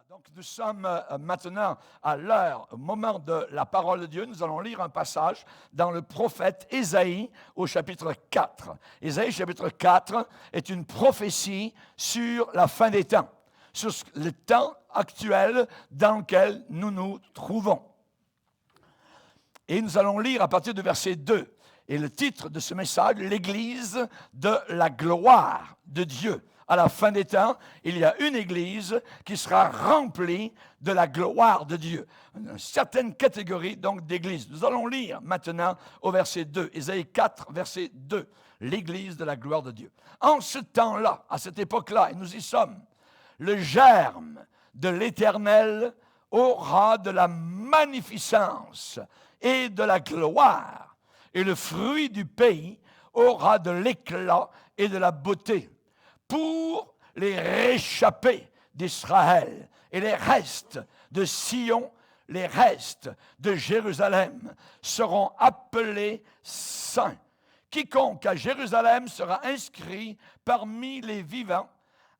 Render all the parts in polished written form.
Donc nous sommes maintenant à l'heure, au moment de la parole de Dieu. Nous allons lire un passage dans le prophète Ésaïe au chapitre 4. Ésaïe chapitre 4 est une prophétie sur la fin des temps, sur le temps actuel dans lequel nous nous trouvons. Et nous allons lire à partir du verset 2. Et le titre de ce message, l'Église de la gloire de Dieu. À la fin des temps, il y a une Église qui sera remplie de la gloire de Dieu. Une certaine catégorie donc d'Églises. Nous allons lire maintenant au verset 2, Ésaïe 4, verset 2, l'Église de la gloire de Dieu. En ce temps-là, à cette époque-là, et nous y sommes, le germe de l'Éternel aura de la magnificence et de la gloire, et le fruit du pays aura de l'éclat et de la beauté, pour les réchappés d'Israël et les restes de Sion, les restes de Jérusalem seront appelés saints. Quiconque à Jérusalem sera inscrit parmi les vivants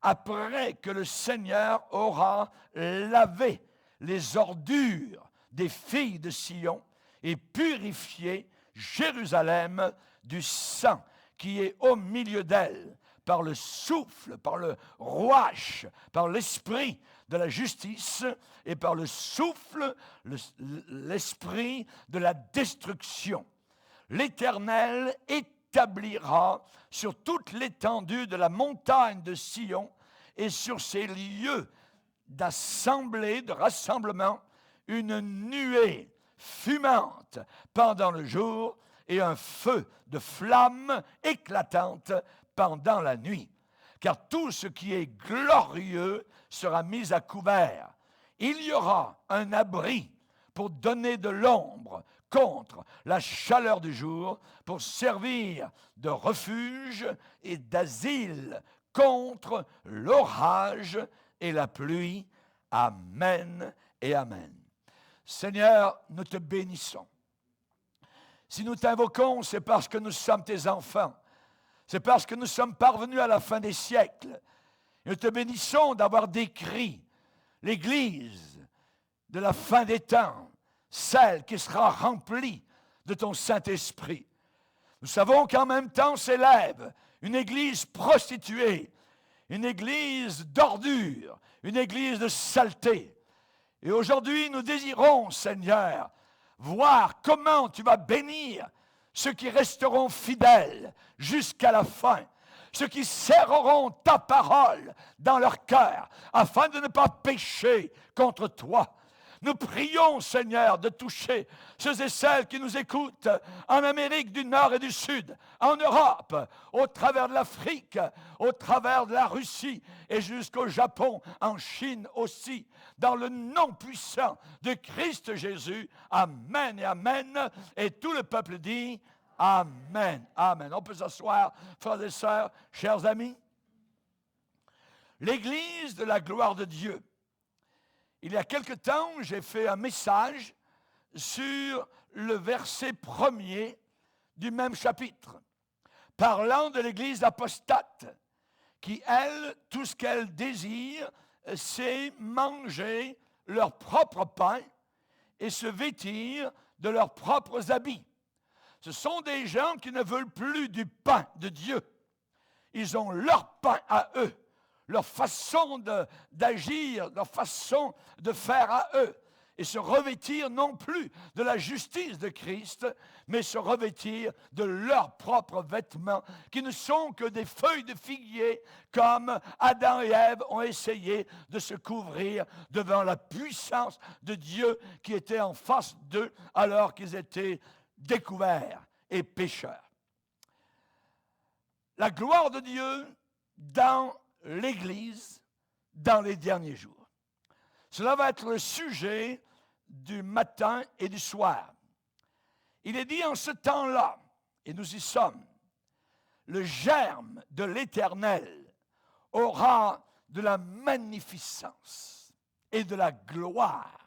après que le Seigneur aura lavé les ordures des filles de Sion et purifié Jérusalem du sang qui est au milieu d'elle, par le souffle, par le rouage, par l'esprit de la justice et par le souffle, l'esprit de la destruction. L'Éternel établira sur toute l'étendue de la montagne de Sion et sur ses lieux d'assemblée, de rassemblement, une nuée fumante pendant le jour et un feu de flamme éclatante pendant la nuit. Car tout ce qui est glorieux sera mis à couvert. Il y aura un abri pour donner de l'ombre contre la chaleur du jour, pour servir de refuge et d'asile contre l'orage et la pluie. Amen et amen. Seigneur, nous te bénissons. Si nous t'invoquons, c'est parce que nous sommes tes enfants. C'est parce que nous sommes parvenus à la fin des siècles. Nous te bénissons d'avoir décrit l'Église de la fin des temps, celle qui sera remplie de ton Saint-Esprit. Nous savons qu'en même temps s'élève une Église prostituée, une Église d'ordure, une Église de saleté. Et aujourd'hui, nous désirons, Seigneur, voir comment tu vas bénir ceux qui resteront fidèles jusqu'à la fin, ceux qui serreront ta parole dans leur cœur, afin de ne pas pécher contre toi. Nous prions, Seigneur, de toucher ceux et celles qui nous écoutent en Amérique du Nord et du Sud, en Europe, au travers de l'Afrique, au travers de la Russie et jusqu'au Japon, en Chine aussi, dans le nom puissant de Christ Jésus. Amen et amen. Et tout le peuple dit amen. Amen. On peut s'asseoir, frères et sœurs, chers amis. L'Église de la gloire de Dieu. Il y a quelque temps, j'ai fait un message sur le verset 1er du même chapitre, parlant de l'Église apostate, qui, elle, tout ce qu'elle désire, c'est manger leur propre pain et se vêtir de leurs propres habits. Ce sont des gens qui ne veulent plus du pain de Dieu. Ils ont leur pain à eux, leur façon d'agir, leur façon de faire à eux, et se revêtir non plus de la justice de Christ, mais se revêtir de leurs propres vêtements, qui ne sont que des feuilles de figuier, comme Adam et Ève ont essayé de se couvrir devant la puissance de Dieu qui était en face d'eux alors qu'ils étaient découverts et pécheurs. La gloire de Dieu dans l'Église dans les derniers jours. Cela va être le sujet du matin et du soir. Il est dit en ce temps-là, et nous y sommes, le germe de l'Éternel aura de la magnificence et de la gloire.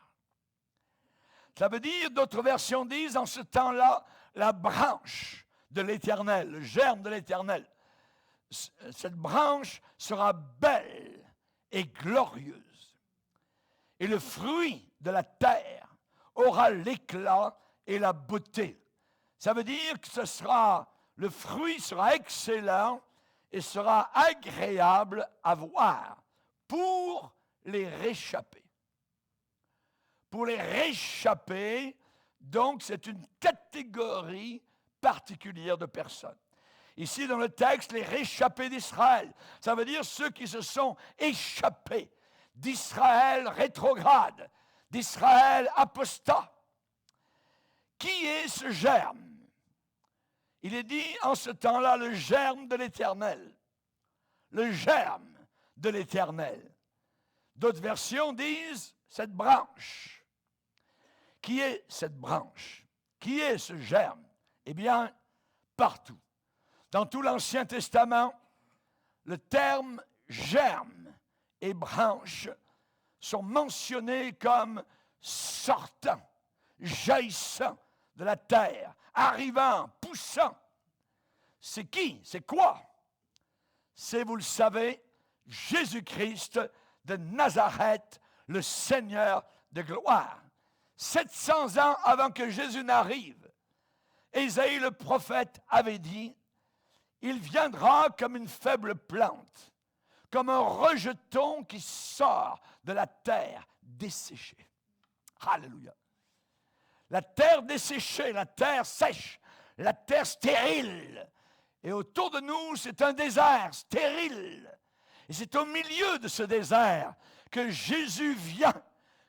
Ça veut dire, d'autres versions disent, en ce temps-là, la branche de l'Éternel, le germe de l'Éternel. Cette branche sera belle et glorieuse. et le fruit de la terre aura l'éclat et la beauté. Ça veut dire que le fruit sera excellent et sera agréable à voir pour les réchappés. Pour les réchappés, donc c'est une catégorie particulière de personnes. Ici dans le texte, les réchappés d'Israël, ça veut dire ceux qui se sont échappés d'Israël rétrograde, d'Israël apostat. Qui est ce germe? Il est dit en ce temps-là le germe de l'Éternel. Le germe de l'Éternel. D'autres versions disent cette branche. Qui est cette branche? Qui est ce germe? Eh bien, partout. Dans tout l'Ancien Testament, le terme germe et branche sont mentionnés comme sortant, jaillissant de la terre, arrivant, poussant. C'est qui? C'est quoi? C'est, vous le savez, Jésus-Christ de Nazareth, le Seigneur de gloire. 700 ans avant que Jésus n'arrive, Ésaïe le prophète avait dit, il viendra comme une faible plante, comme un rejeton qui sort de la terre desséchée. Alléluia. La terre desséchée, la terre sèche, la terre stérile. Et autour de nous, c'est un désert stérile. Et c'est au milieu de ce désert que Jésus vient,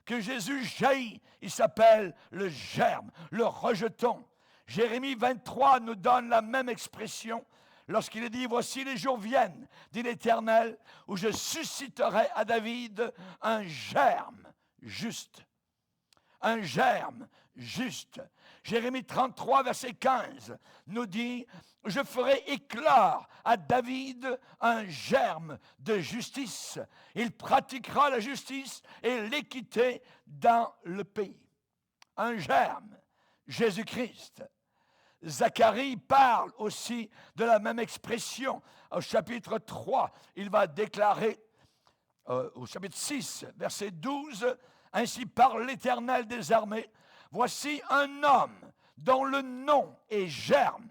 que Jésus jaillit. Il s'appelle le germe, le rejeton. Jérémie 23 nous donne la même expression lorsqu'il est dit, voici les jours viennent, dit l'Éternel, où je susciterai à David un germe juste. Un germe juste. Jérémie 33, verset 15, nous dit, je ferai éclore à David un germe de justice. Il pratiquera la justice et l'équité dans le pays. Un germe, Jésus-Christ. Zacharie parle aussi de la même expression. Au chapitre 3, il va déclarer, au chapitre 6, verset 12, ainsi parle l'Éternel des armées, voici un homme dont le nom est germe,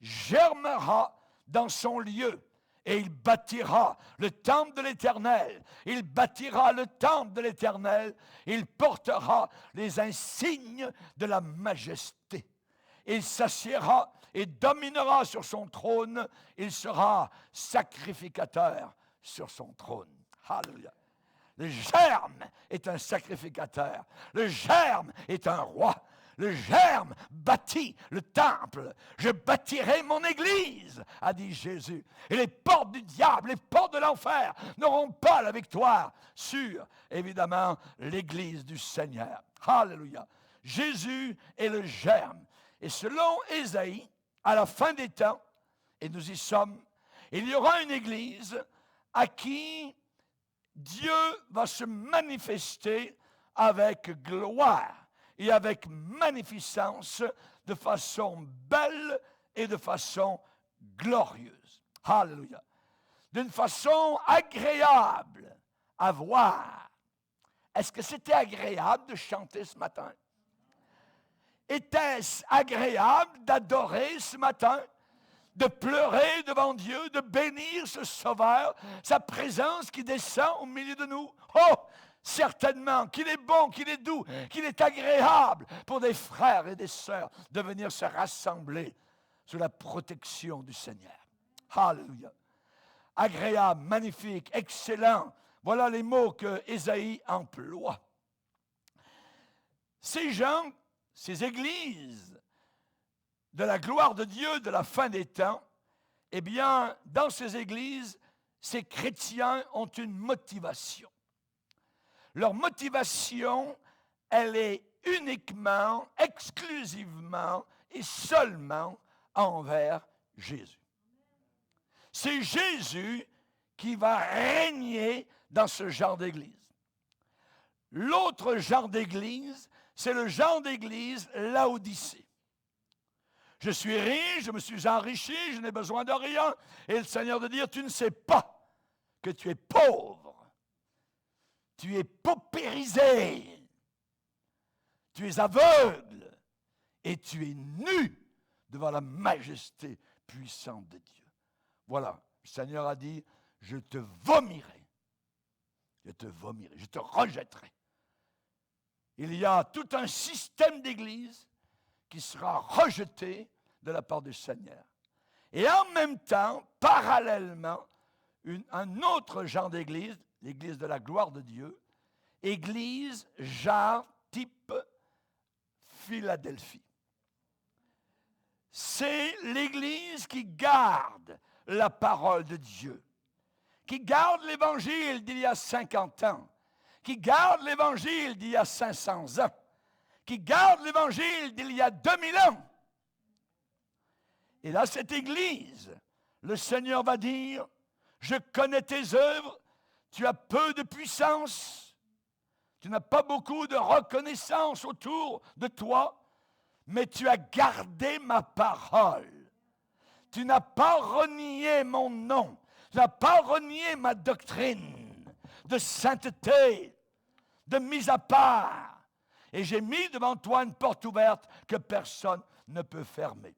germera dans son lieu, et il bâtira le temple de l'Éternel, il bâtira le temple de l'Éternel, il portera les insignes de la majesté. Il s'assiera et dominera sur son trône. Il sera sacrificateur sur son trône. Alléluia. Le germe est un sacrificateur. Le germe est un roi. Le germe bâtit le temple. Je bâtirai mon église, a dit Jésus. Et les portes du diable, les portes de l'enfer n'auront pas la victoire sur, évidemment, l'église du Seigneur. Alléluia. Jésus est le germe. Et selon Ésaïe, à la fin des temps, et nous y sommes, il y aura une église à qui Dieu va se manifester avec gloire et avec magnificence de façon belle et de façon glorieuse. Alléluia. D'une façon agréable à voir. Est-ce que c'était agréable de chanter ce matin? Était-ce agréable d'adorer ce matin, de pleurer devant Dieu, de bénir ce Sauveur, sa présence qui descend au milieu de nous? Oh, certainement qu'il est bon, qu'il est doux, qu'il est agréable pour des frères et des sœurs de venir se rassembler sous la protection du Seigneur. Alléluia. Agréable, magnifique, excellent. Voilà les mots que Ésaïe emploie. Ces gens, ces églises de la gloire de Dieu de la fin des temps, eh bien, dans ces églises, ces chrétiens ont une motivation. Leur motivation, elle est uniquement, exclusivement et seulement envers Jésus. C'est Jésus qui va régner dans ce genre d'église. L'autre genre d'église, c'est le genre d'église Laodicée. Je suis riche, je me suis enrichi, je n'ai besoin de rien. Et le Seigneur de dire, tu ne sais pas que tu es pauvre. Tu es paupérisé. Tu es aveugle. Et tu es nu devant la majesté puissante de Dieu. Voilà, le Seigneur a dit, je te vomirai. Je te vomirai, je te rejetterai. Il y a tout un système d'église qui sera rejeté de la part du Seigneur. Et en même temps, parallèlement, un autre genre d'église, l'église de la gloire de Dieu, église genre type Philadelphie. C'est l'église qui garde la parole de Dieu, qui garde l'évangile d'il y a 50 ans, qui garde l'évangile d'il y a 500 ans, qui garde l'évangile d'il y a 2000 ans. Et là, cette église, le Seigneur va dire, je connais tes œuvres, tu as peu de puissance, tu n'as pas beaucoup de reconnaissance autour de toi, mais tu as gardé ma parole. Tu n'as pas renié mon nom, tu n'as pas renié ma doctrine de sainteté, de mise à part. Et j'ai mis devant toi une porte ouverte que personne ne peut fermer.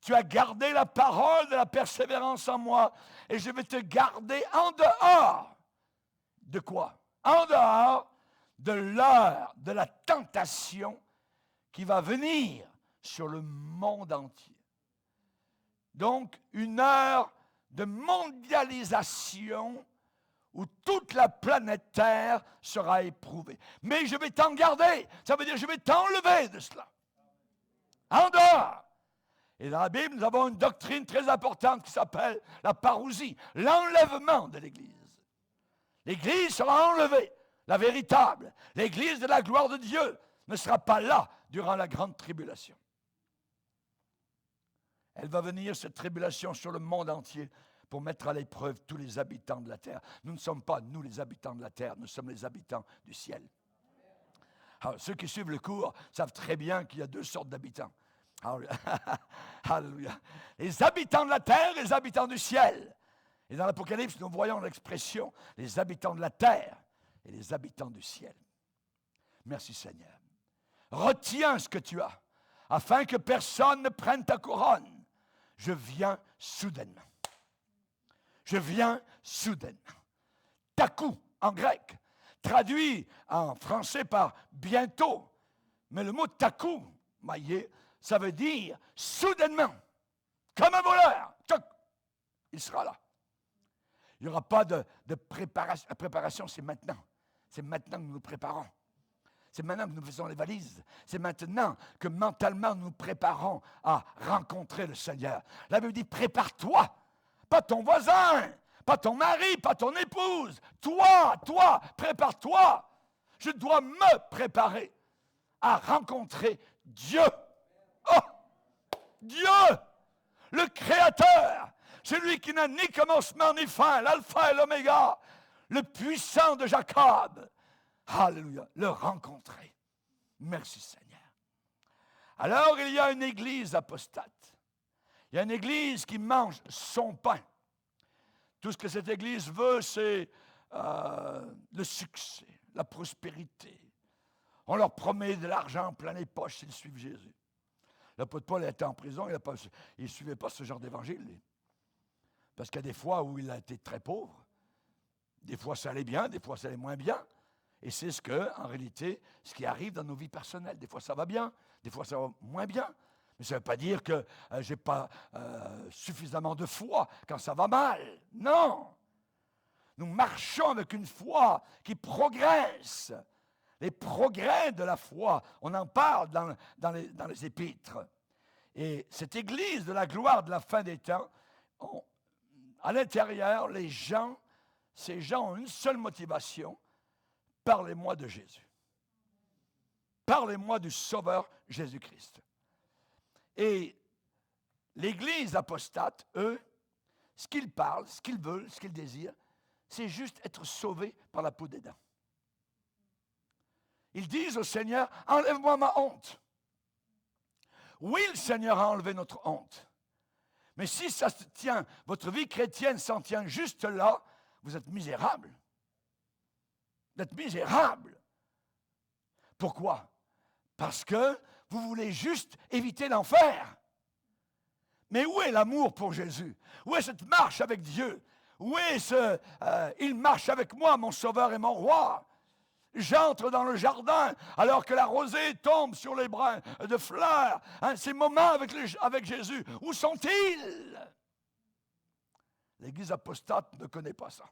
Tu as gardé la parole de la persévérance en moi et je vais te garder en dehors. De quoi? En dehors de l'heure de la tentation qui va venir sur le monde entier. Donc, une heure de mondialisation où toute la planète Terre sera éprouvée. Mais je vais t'en garder. Ça veut dire que je vais t'enlever de cela. En dehors. Et dans la Bible, nous avons une doctrine très importante qui s'appelle la parousie, l'enlèvement de l'Église. L'Église sera enlevée, la véritable. L'Église de la gloire de Dieu ne sera pas là durant la grande tribulation. Elle va venir, cette tribulation, sur le monde entier pour mettre à l'épreuve tous les habitants de la terre. Nous ne sommes pas, nous, les habitants de la terre, nous sommes les habitants du ciel. Alors, ceux qui suivent le cours savent très bien qu'il y a deux sortes d'habitants. Alléluia. Les habitants de la terre et les habitants du ciel. Et dans l'Apocalypse, nous voyons l'expression les habitants de la terre et les habitants du ciel. Merci Seigneur. Retiens ce que tu as, afin que personne ne prenne ta couronne. Je viens soudainement. Je viens soudainement. Takou, en grec, traduit en français par bientôt. Mais le mot takou, maillé, ça veut dire soudainement, comme un voleur. Il sera là. Il n'y aura pas de préparation. La préparation, c'est maintenant. C'est maintenant que nous nous préparons. C'est maintenant que nous faisons les valises. C'est maintenant que mentalement nous nous préparons à rencontrer le Seigneur. La Bible dit, prépare-toi. Pas ton voisin, pas ton mari, pas ton épouse. Toi, prépare-toi. Je dois me préparer à rencontrer Dieu. Oh! Dieu, le Créateur, celui qui n'a ni commencement ni fin, l'alpha et l'oméga, le puissant de Jacob. Alléluia, le rencontrer. Merci Seigneur. Alors il y a une église apostate. Il y a une église qui mange son pain. Tout ce que cette église veut, c'est le succès, la prospérité. On leur promet de l'argent plein les poches s'ils suivent Jésus. L'apôtre Paul était en prison, il ne suivait pas ce genre d'évangile. Parce qu'il y a des fois où il a été très pauvre. Des fois ça allait bien, des fois ça allait moins bien. Et c'est en réalité, ce qui arrive dans nos vies personnelles. Des fois ça va bien, des fois ça va moins bien. Mais ça ne veut pas dire que je n'ai pas suffisamment de foi quand ça va mal. Non! Nous marchons avec une foi qui progresse. Les progrès de la foi, on en parle dans les épîtres. Et cette église de la gloire de la fin des temps, à l'intérieur, ces gens ont une seule motivation. Parlez-moi de Jésus. Parlez-moi du Sauveur Jésus-Christ. Et l'Église apostate, eux, ce qu'ils parlent, ce qu'ils veulent, ce qu'ils désirent, c'est juste être sauvés par la peau des dents. Ils disent au Seigneur, enlève-moi ma honte. Oui, le Seigneur a enlevé notre honte. Mais si ça se tient, votre vie chrétienne s'en tient juste là, vous êtes misérable. d'être misérable. Pourquoi? Parce que vous voulez juste éviter l'enfer. Mais où est l'amour pour Jésus? Où est cette marche avec Dieu? Où est ce « Il marche avec moi, mon sauveur et mon roi ». J'entre dans le jardin alors que la rosée tombe sur les brins de fleurs. Hein, ces moments avec Jésus, où sont-ils? L'Église apostate ne connaît pas ça.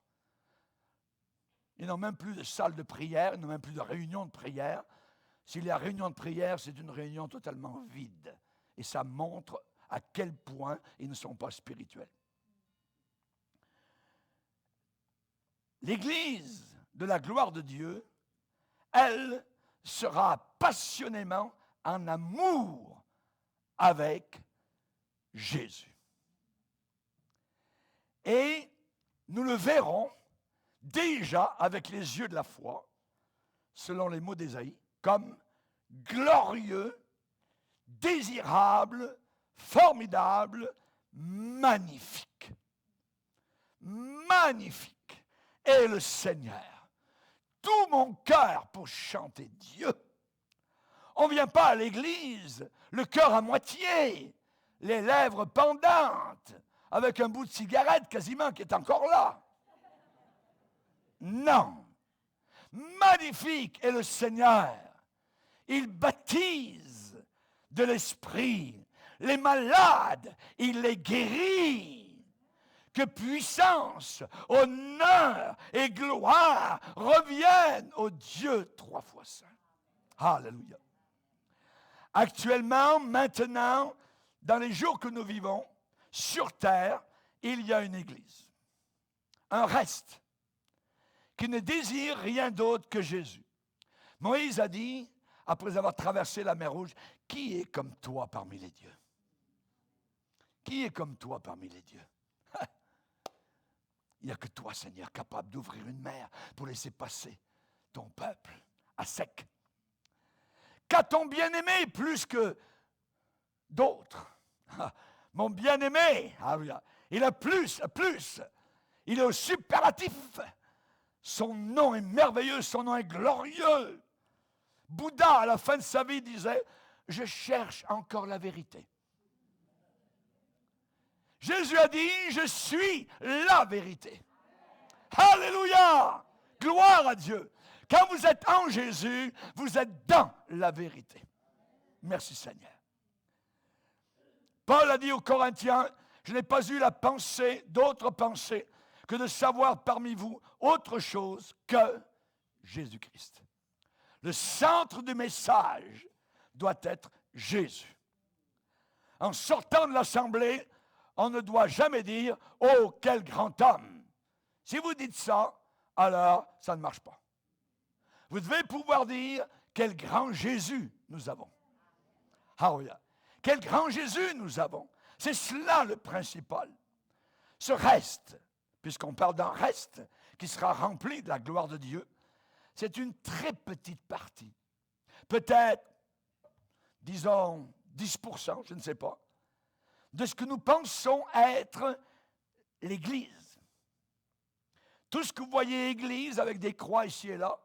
Ils n'ont même plus de salle de prière, ils n'ont même plus de réunion de prière. S'il y a réunion de prière, c'est une réunion totalement vide. Et ça montre à quel point ils ne sont pas spirituels. L'Église de la gloire de Dieu, elle sera passionnément en amour avec Jésus. Et nous le verrons déjà avec les yeux de la foi, selon les mots d'Ésaïe, comme glorieux, désirable, formidable, magnifique. Magnifique est le Seigneur. Tout mon cœur pour chanter Dieu. On ne vient pas à l'église, le cœur à moitié, les lèvres pendantes, avec un bout de cigarette quasiment qui est encore là. Non. Magnifique est le Seigneur. Il baptise de l'Esprit. Les malades, il les guérit. Que puissance, honneur et gloire reviennent au Dieu trois fois saint. Alléluia. Actuellement, maintenant, dans les jours que nous vivons, sur terre, il y a une église. Un reste qui ne désire rien d'autre que Jésus. Moïse a dit, après avoir traversé la mer Rouge, « Qui est comme toi parmi les dieux? Qui est comme toi parmi les dieux? » Il n'y a que toi, Seigneur, capable d'ouvrir une mer pour laisser passer ton peuple à sec. Qu'a ton bien-aimé plus que d'autres? Mon bien-aimé, il a plus. Il est au superlatif. Son nom est merveilleux, son nom est glorieux. Bouddha, à la fin de sa vie, disait, « Je cherche encore la vérité. » Jésus a dit, « Je suis la vérité. » Alléluia! Gloire à Dieu. Quand vous êtes en Jésus, vous êtes dans la vérité. Merci Seigneur. Paul a dit aux Corinthiens, « Je n'ai pas eu la pensée, d'autre pensée, que de savoir parmi vous autre chose que Jésus-Christ. » Le centre du message doit être Jésus. En sortant de l'assemblée, on ne doit jamais dire « Oh, quel grand homme !» Si vous dites ça, alors ça ne marche pas. Vous devez pouvoir dire « Quel grand Jésus nous avons !» Alléluia. Quel grand Jésus nous avons! C'est cela le principal. Ce reste, puisqu'on parle d'un reste qui sera rempli de la gloire de Dieu, c'est une très petite partie. Peut-être, disons, 10%, je ne sais pas, de ce que nous pensons être l'Église. Tout ce que vous voyez Église avec des croix ici et là,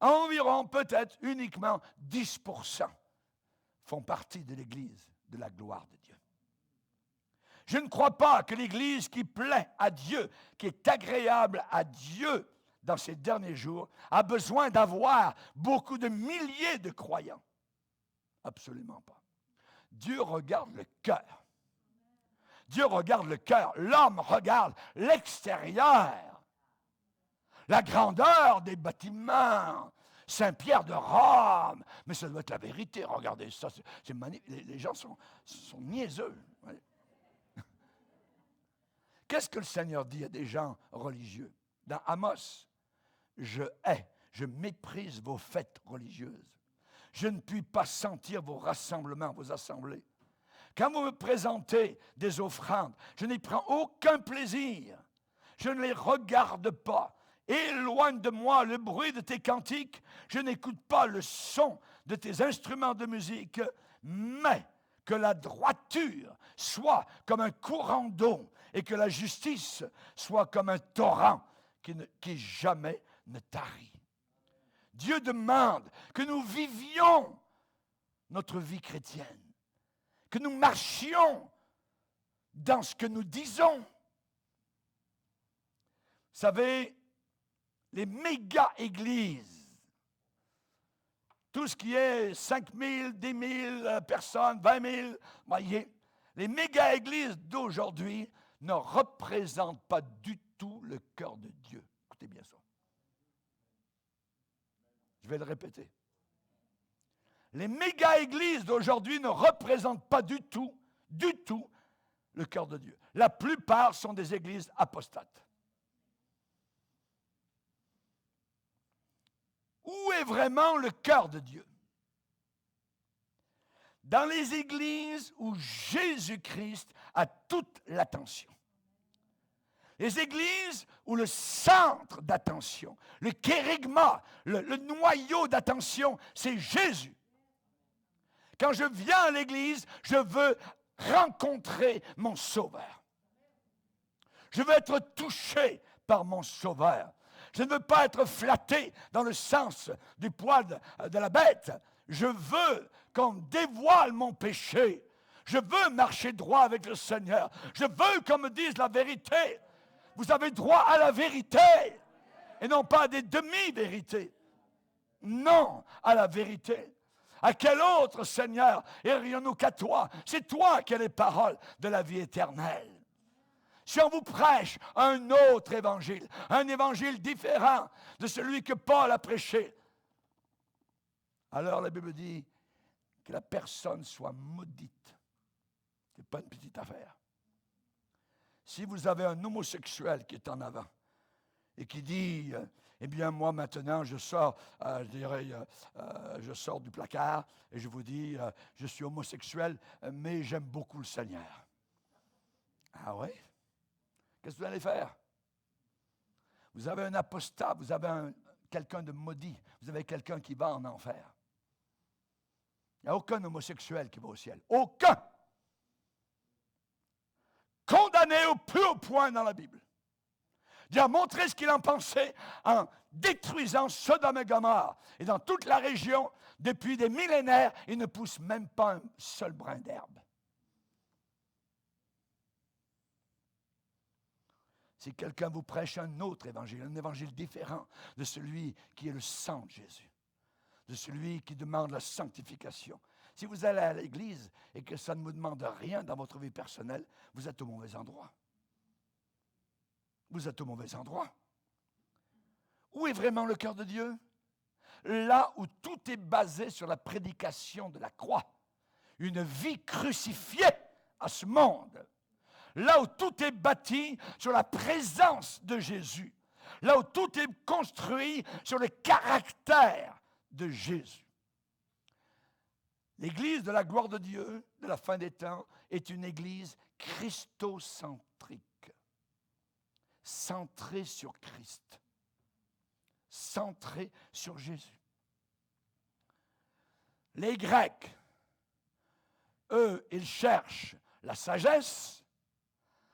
environ peut-être uniquement 10% font partie de l'Église de la gloire de Dieu. Je ne crois pas que l'Église qui plaît à Dieu, qui est agréable à Dieu dans ces derniers jours, a besoin d'avoir beaucoup de milliers de croyants. Absolument pas. Dieu regarde le cœur. Dieu regarde le cœur. L'homme regarde l'extérieur. La grandeur des bâtiments. Saint-Pierre de Rome. Mais ça doit être la vérité. Regardez ça. C'est magnifique. Les gens sont niaiseux. Qu'est-ce que le Seigneur dit à des gens religieux? Dans Amos, je hais, je méprise vos fêtes religieuses. Je ne puis pas sentir vos rassemblements, vos assemblées. Quand vous me présentez des offrandes, je n'y prends aucun plaisir. Je ne les regarde pas. Éloigne de moi le bruit de tes cantiques. Je n'écoute pas le son de tes instruments de musique. Mais que la droiture soit comme un courant d'eau et que la justice soit comme un torrent qui jamais ne tarit. Dieu demande que nous vivions notre vie chrétienne, que nous marchions dans ce que nous disons. Vous savez, les méga-églises, tout ce qui est 5 000, 10 000 personnes, 20 000, voyez, les méga-églises d'aujourd'hui ne représentent pas du tout le cœur de Dieu. Écoutez bien ça. Je vais le répéter. Les méga-églises d'aujourd'hui ne représentent pas du tout le cœur de Dieu. La plupart sont des églises apostates. Où est vraiment le cœur de Dieu? Dans les églises où Jésus-Christ a toute l'attention. Les églises où le centre d'attention, le kérigma, le noyau d'attention, c'est Jésus. Quand je viens à l'église, je veux rencontrer mon Sauveur. Je veux être touché par mon Sauveur. Je ne veux pas être flatté dans le sens du poil de la bête. Je veux qu'on dévoile mon péché. Je veux marcher droit avec le Seigneur. Je veux qu'on me dise la vérité. Vous avez droit à la vérité et non pas à des demi-vérités. Non, à la vérité. À quel autre, Seigneur, irions-nous qu'à toi? C'est toi qui as les paroles de la vie éternelle. Si on vous prêche un autre évangile, un évangile différent de celui que Paul a prêché, alors la Bible dit que la personne soit maudite. Ce n'est pas une petite affaire. Si vous avez un homosexuel qui est en avant et qui dit, eh bien moi maintenant je sors, je sors du placard et je vous dis, je suis homosexuel, mais j'aime beaucoup le Seigneur. Ah oui? Qu'est-ce que vous allez faire? Vous avez un apostat, vous avez quelqu'un de maudit, vous avez quelqu'un qui va en enfer. Il n'y a aucun homosexuel qui va au ciel. Aucun! Condamné au plus haut point dans la Bible. Dieu a montré ce qu'il en pensait en détruisant Sodome et Gomorrhe. Et dans toute la région, depuis des millénaires, il ne pousse même pas un seul brin d'herbe. Si quelqu'un vous prêche un autre évangile, un évangile différent de celui qui est le sang de Jésus, de celui qui demande la sanctification. Si vous allez à l'église et que ça ne vous demande rien dans votre vie personnelle, vous êtes au mauvais endroit. Vous êtes au mauvais endroit. Où est vraiment le cœur de Dieu? Là où tout est basé sur la prédication de la croix. Une vie crucifiée à ce monde. Là où tout est bâti sur la présence de Jésus. Là où tout est construit sur le caractère de Jésus. L'Église de la gloire de Dieu, de la fin des temps, est une Église christocentrique. Centrée sur Christ. Centrée sur Jésus. Les Grecs, eux, ils cherchent la sagesse,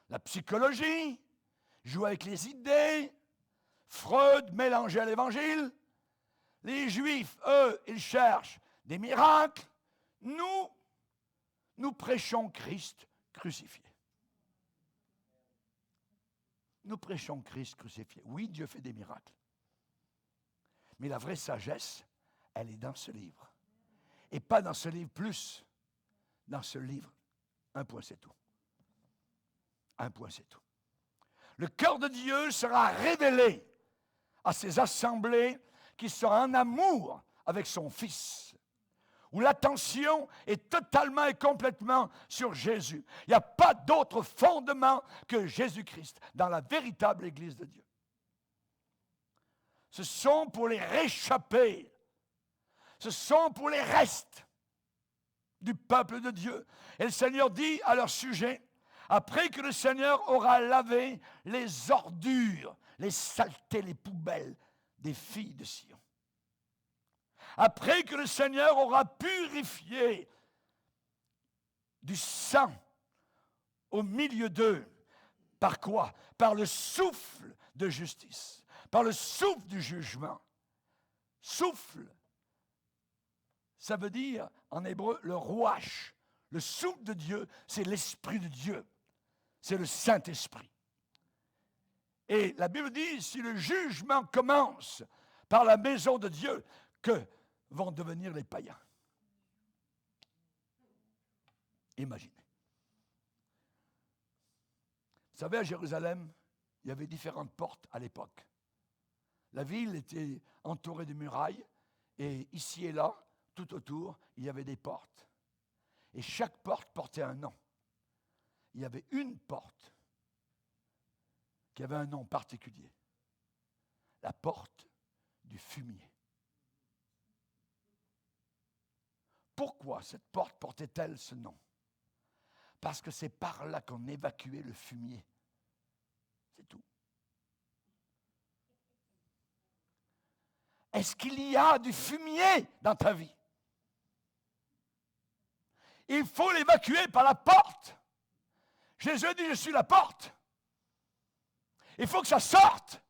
la psychologie, jouent avec les idées, Freud mélangé à l'Évangile. Les Juifs, eux, ils cherchent des miracles. Nous prêchons Christ crucifié. Nous prêchons Christ crucifié. Oui, Dieu fait des miracles. Mais la vraie sagesse, elle est dans ce livre. Et pas dans ce livre plus. Dans ce livre, un point c'est tout. Un point c'est tout. Le cœur de Dieu sera révélé à ces assemblées qui sont en amour avec son Fils, où l'attention est totalement et complètement sur Jésus. Il n'y a pas d'autre fondement que Jésus-Christ dans la véritable Église de Dieu. Ce sont pour les réchappés, ce sont pour les restes du peuple de Dieu. Et le Seigneur dit à leur sujet, après que le Seigneur aura lavé les ordures, les saletés, les poubelles des filles de Sion. Après que le Seigneur aura purifié du sang au milieu d'eux. Par quoi? Par le souffle de justice, par le souffle du jugement. Souffle, ça veut dire, en hébreu, le rouach. Le souffle de Dieu, c'est l'Esprit de Dieu. C'est le Saint-Esprit. Et la Bible dit, si le jugement commence par la maison de Dieu, que vont devenir les païens? Imaginez. Vous savez, à Jérusalem, il y avait différentes portes à l'époque. La ville était entourée de murailles, et ici et là, tout autour, il y avait des portes. Et chaque porte portait un nom. Il y avait une porte qui avait un nom particulier. La porte du fumier. Pourquoi cette porte portait-elle ce nom? Parce que c'est par là qu'on évacuait le fumier. C'est tout. Est-ce qu'il y a du fumier dans ta vie? Il faut l'évacuer par la porte. Jésus dit, je suis la porte. Il faut que ça sorte.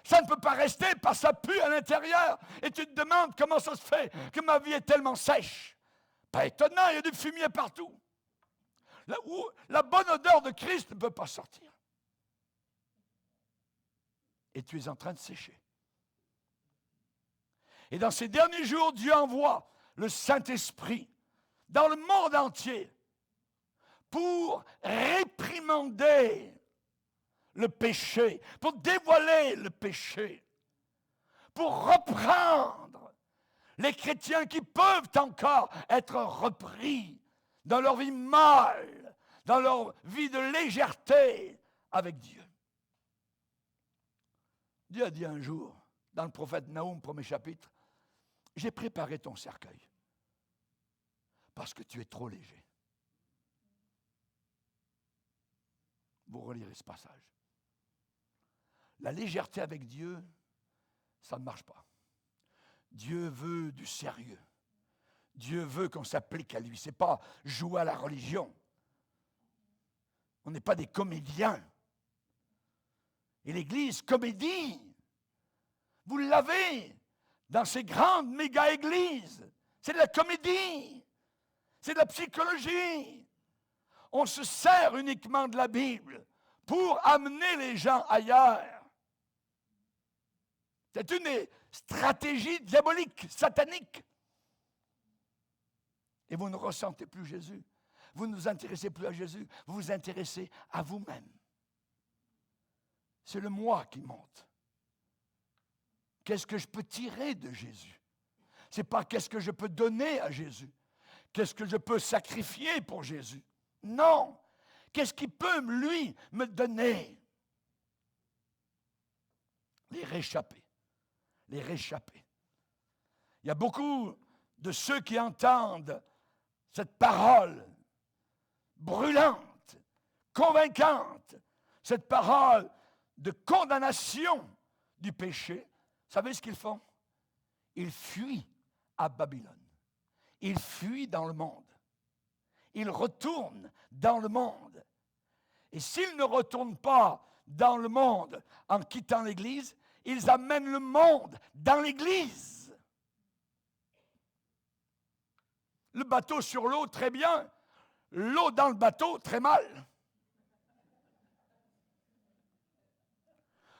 Ça ne peut pas rester parce que ça pue à l'intérieur. Et tu te demandes comment ça se fait que ma vie est tellement sèche. Pas étonnant, il y a du fumier partout. Là où la bonne odeur de Christ ne peut pas sortir. Et tu es en train de sécher. Et dans ces derniers jours, Dieu envoie le Saint-Esprit dans le monde entier pour réprimander le péché, pour dévoiler le péché, pour reprendre les chrétiens qui peuvent encore être repris dans leur vie mâle, dans leur vie de légèreté avec Dieu. Dieu a dit un jour, dans le prophète Naoum, premier chapitre, « J'ai préparé ton cercueil parce que tu es trop léger. » Vous relirez ce passage. La légèreté avec Dieu, ça ne marche pas. Dieu veut du sérieux. Dieu veut qu'on s'applique à lui. Ce n'est pas jouer à la religion. On n'est pas des comédiens. Et l'Église, comédie, vous l'avez dans ces grandes méga-églises. C'est de la comédie. C'est de la psychologie. On se sert uniquement de la Bible pour amener les gens ailleurs. C'est une stratégie diabolique, satanique. Et vous ne ressentez plus Jésus. Vous ne vous intéressez plus à Jésus. Vous vous intéressez à vous-même. C'est le moi qui monte. Qu'est-ce que je peux tirer de Jésus? Ce n'est pas qu'est-ce que je peux donner à Jésus. Qu'est-ce que je peux sacrifier pour Jésus? Non. Qu'est-ce qu'il peut, lui, me donner? Les réchappés. Les réchappés. Il y a beaucoup de ceux qui entendent cette parole brûlante, convaincante, cette parole de condamnation du péché. Vous savez ce qu'ils font? Ils fuient à Babylone. Ils fuient dans le monde. Ils retournent dans le monde. Et s'ils ne retournent pas dans le monde en quittant l'Église, ils amènent le monde dans l'Église. Le bateau sur l'eau, très bien. L'eau dans le bateau, très mal.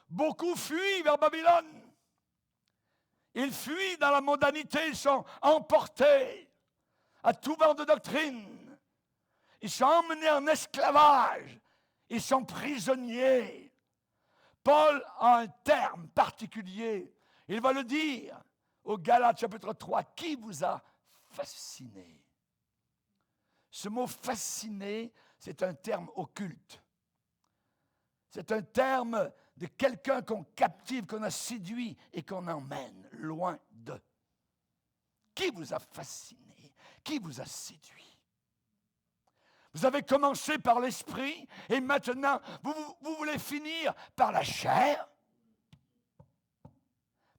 Beaucoup fuient vers Babylone. Ils fuient dans la mondanité, ils sont emportés à tout vent de doctrine. Ils sont emmenés en esclavage. Ils sont prisonniers. Paul a un terme particulier. Il va le dire au Galates chapitre 3. Qui vous a fasciné? Ce mot fasciné, c'est un terme occulte. C'est un terme de quelqu'un qu'on captive, qu'on a séduit et qu'on emmène loin d'eux. Qui vous a fasciné? Qui vous a séduit? Vous avez commencé par l'esprit et maintenant, vous voulez finir par la chair?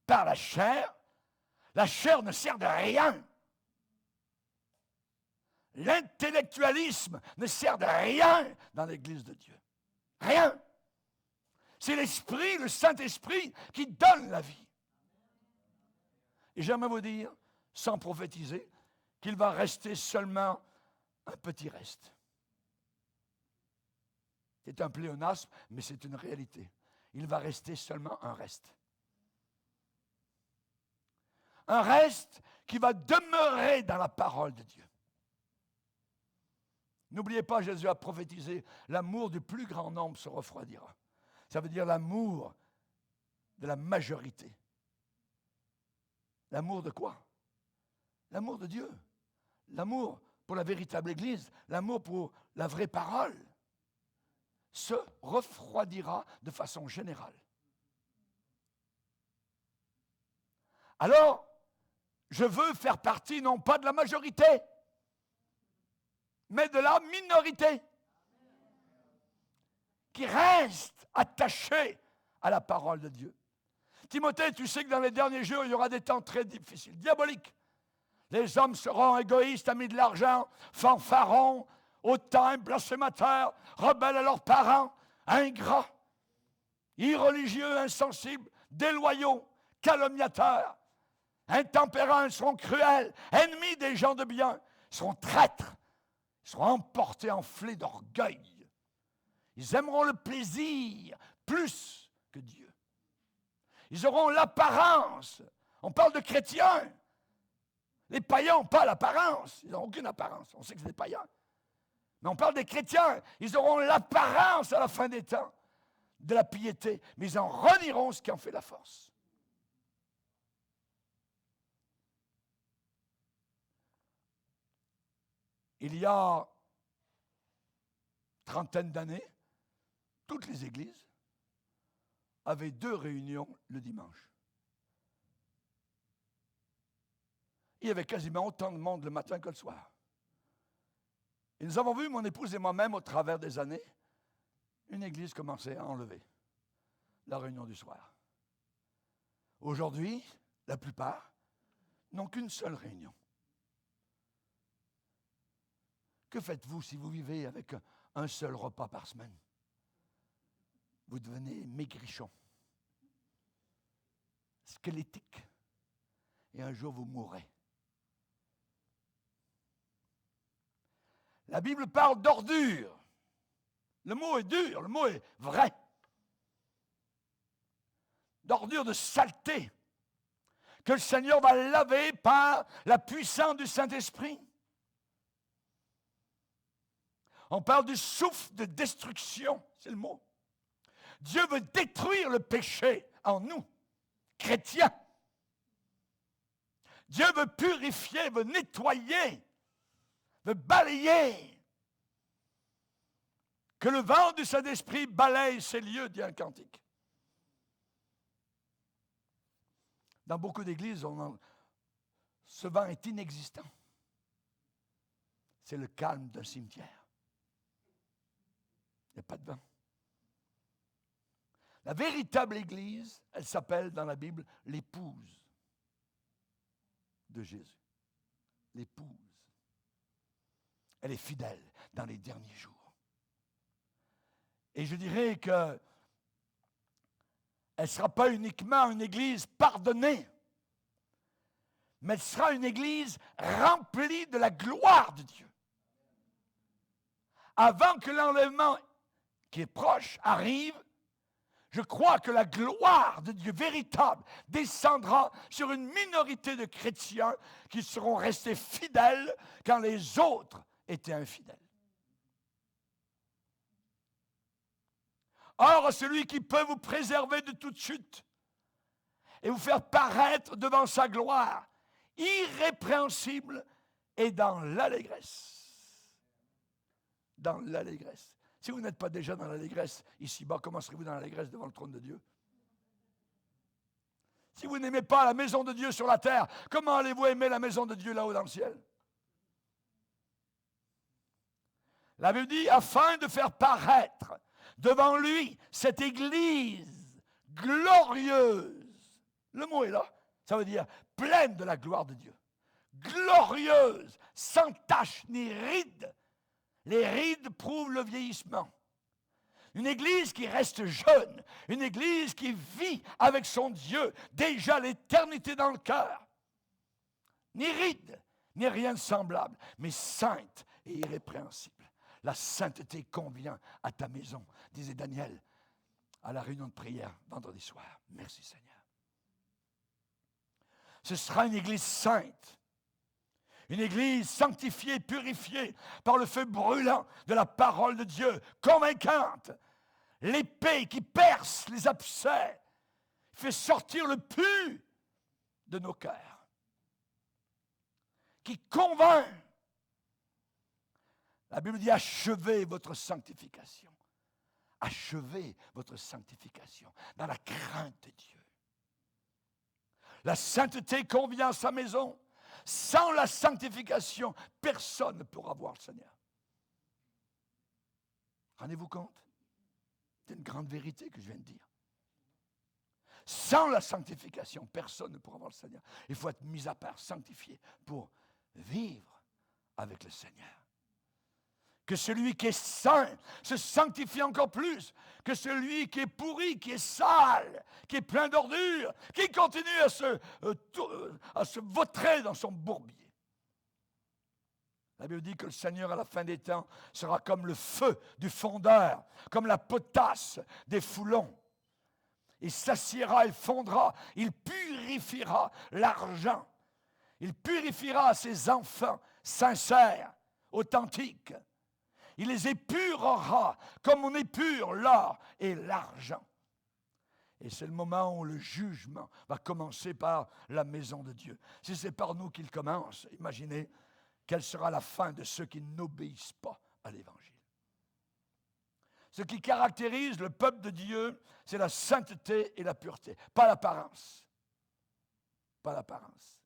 Par la chair? La chair ne sert de rien. L'intellectualisme ne sert de rien dans l'Église de Dieu. Rien. C'est l'Esprit, le Saint-Esprit qui donne la vie. Et j'aimerais vous dire, sans prophétiser, qu'il va rester seulement un petit reste. C'est un pléonasme, mais c'est une réalité. Il va rester seulement un reste. Un reste qui va demeurer dans la parole de Dieu. N'oubliez pas, Jésus a prophétisé, l'amour du plus grand nombre se refroidira. Ça veut dire l'amour de la majorité. L'amour de quoi? L'amour de Dieu. L'amour pour la véritable Église. L'amour pour la vraie parole. Se refroidira de façon générale. Alors, je veux faire partie non pas de la majorité, mais de la minorité qui reste attachée à la parole de Dieu. Timothée, tu sais que dans les derniers jours, il y aura des temps très difficiles, diaboliques. Les hommes seront égoïstes, amis de l'argent, fanfarons, hautains, blasphémateurs, rebelles à leurs parents, ingrats, irreligieux, insensibles, déloyaux, calomniateurs, intempérants, ils seront cruels, ennemis des gens de bien, ils seront traîtres, ils seront emportés, enflés d'orgueil. Ils aimeront le plaisir plus que Dieu. Ils auront l'apparence. On parle de chrétiens. Les païens n'ont pas l'apparence. Ils n'ont aucune apparence. On sait que c'est des païens. Mais on parle des chrétiens. Ils auront l'apparence à la fin des temps de la piété. Mais ils en renieront ce qui en fait la force. Il y a trentaine d'années, toutes les églises avaient 2 réunions le dimanche. Il y avait quasiment autant de monde le matin que le soir. Et nous avons vu, mon épouse et moi-même, au travers des années, une église commencer à enlever la réunion du soir. Aujourd'hui, la plupart n'ont qu'une seule réunion. Que faites-vous si vous vivez avec un seul repas par semaine? Vous devenez maigrichon, squelettique, et un jour vous mourrez. La Bible parle d'ordure. Le mot est dur, le mot est vrai. D'ordure, de saleté, que le Seigneur va laver par la puissance du Saint-Esprit. On parle du souffle de destruction, c'est le mot. Dieu veut détruire le péché en nous, chrétiens. Dieu veut purifier, veut nettoyer, veut balayer. Que le vent du Saint-Esprit balaye ces lieux, dit un cantique. Dans beaucoup d'églises, ce vent est inexistant. C'est le calme d'un cimetière. Il n'y a pas de vent. La véritable Église, elle s'appelle dans la Bible l'épouse de Jésus. L'épouse. Elle est fidèle dans les derniers jours. Et je dirais que elle ne sera pas uniquement une Église pardonnée, mais elle sera une Église remplie de la gloire de Dieu. Avant que l'enlèvement qui est proche arrive, je crois que la gloire de Dieu véritable descendra sur une minorité de chrétiens qui seront restés fidèles quand les autres étaient infidèles. Or, celui qui peut vous préserver de toute chute et vous faire paraître devant sa gloire, irrépréhensible et dans l'allégresse. Dans l'allégresse. Si vous n'êtes pas déjà dans l'allégresse ici-bas, comment serez-vous dans l'allégresse devant le trône de Dieu? Si vous n'aimez pas la maison de Dieu sur la terre, comment allez-vous aimer la maison de Dieu là-haut dans le ciel? La Bible dit, afin de faire paraître devant lui cette Église glorieuse. Le mot est là. Ça veut dire pleine de la gloire de Dieu. Glorieuse, sans tache ni ride. Les rides prouvent le vieillissement. Une Église qui reste jeune. Une Église qui vit avec son Dieu déjà l'éternité dans le cœur. ni ride, ni rien de semblable, mais sainte et irrépréhensible. La sainteté convient à ta maison, disait Daniel à la réunion de prière vendredi soir. Merci Seigneur. Ce sera une église sainte, une église sanctifiée, purifiée par le feu brûlant de la parole de Dieu, convaincante, l'épée qui perce les abcès, fait sortir le pu de nos cœurs, qui convainc. La Bible dit achevez votre sanctification. Achevez votre sanctification dans la crainte de Dieu. La sainteté convient à sa maison. Sans la sanctification, personne ne pourra voir le Seigneur. Rendez-vous compte? C'est une grande vérité que je viens de dire. Sans la sanctification, personne ne pourra voir le Seigneur. Il faut être mis à part, sanctifié, pour vivre avec le Seigneur. Que celui qui est saint se sanctifie encore plus que celui qui est pourri, qui est sale, qui est plein d'ordures, qui continue à se vautrer dans son bourbier. La Bible dit que le Seigneur, à la fin des temps, sera comme le feu du fondeur, comme la potasse des foulons. Il s'assiera, il fondra, il purifiera l'argent. Il purifiera ses enfants sincères, authentiques. Il les épurera comme on épure l'or et l'argent. Et c'est le moment où le jugement va commencer par la maison de Dieu. Si c'est par nous qu'il commence, imaginez quelle sera la fin de ceux qui n'obéissent pas à l'Évangile. Ce qui caractérise le peuple de Dieu, c'est la sainteté et la pureté, pas l'apparence. Pas l'apparence.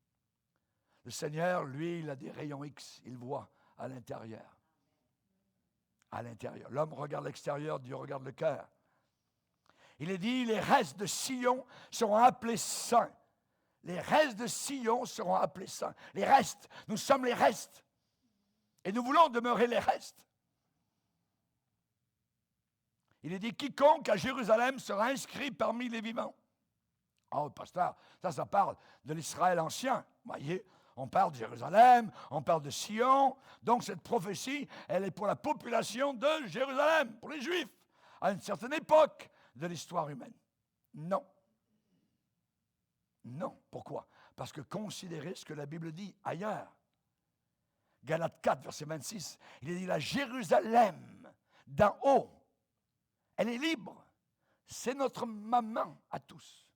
Le Seigneur, lui, il a des rayons X, il voit à l'intérieur. À l'intérieur. L'homme regarde l'extérieur, Dieu regarde le cœur. Il est dit, les restes de Sion seront appelés saints. Les restes de Sion seront appelés saints. Les restes, nous sommes les restes. Et nous voulons demeurer les restes. Il est dit, quiconque à Jérusalem sera inscrit parmi les vivants. Oh, pasteur, ça parle de l'Israël ancien. Vous voyez, on parle de Jérusalem, on parle de Sion. Donc cette prophétie, elle est pour la population de Jérusalem, pour les Juifs, à une certaine époque de l'histoire humaine. Non. Non. Pourquoi? Parce que considérez ce que la Bible dit ailleurs. Galates 4, verset 26, il est dit, la Jérusalem d'en haut, elle est libre. C'est notre maman à tous.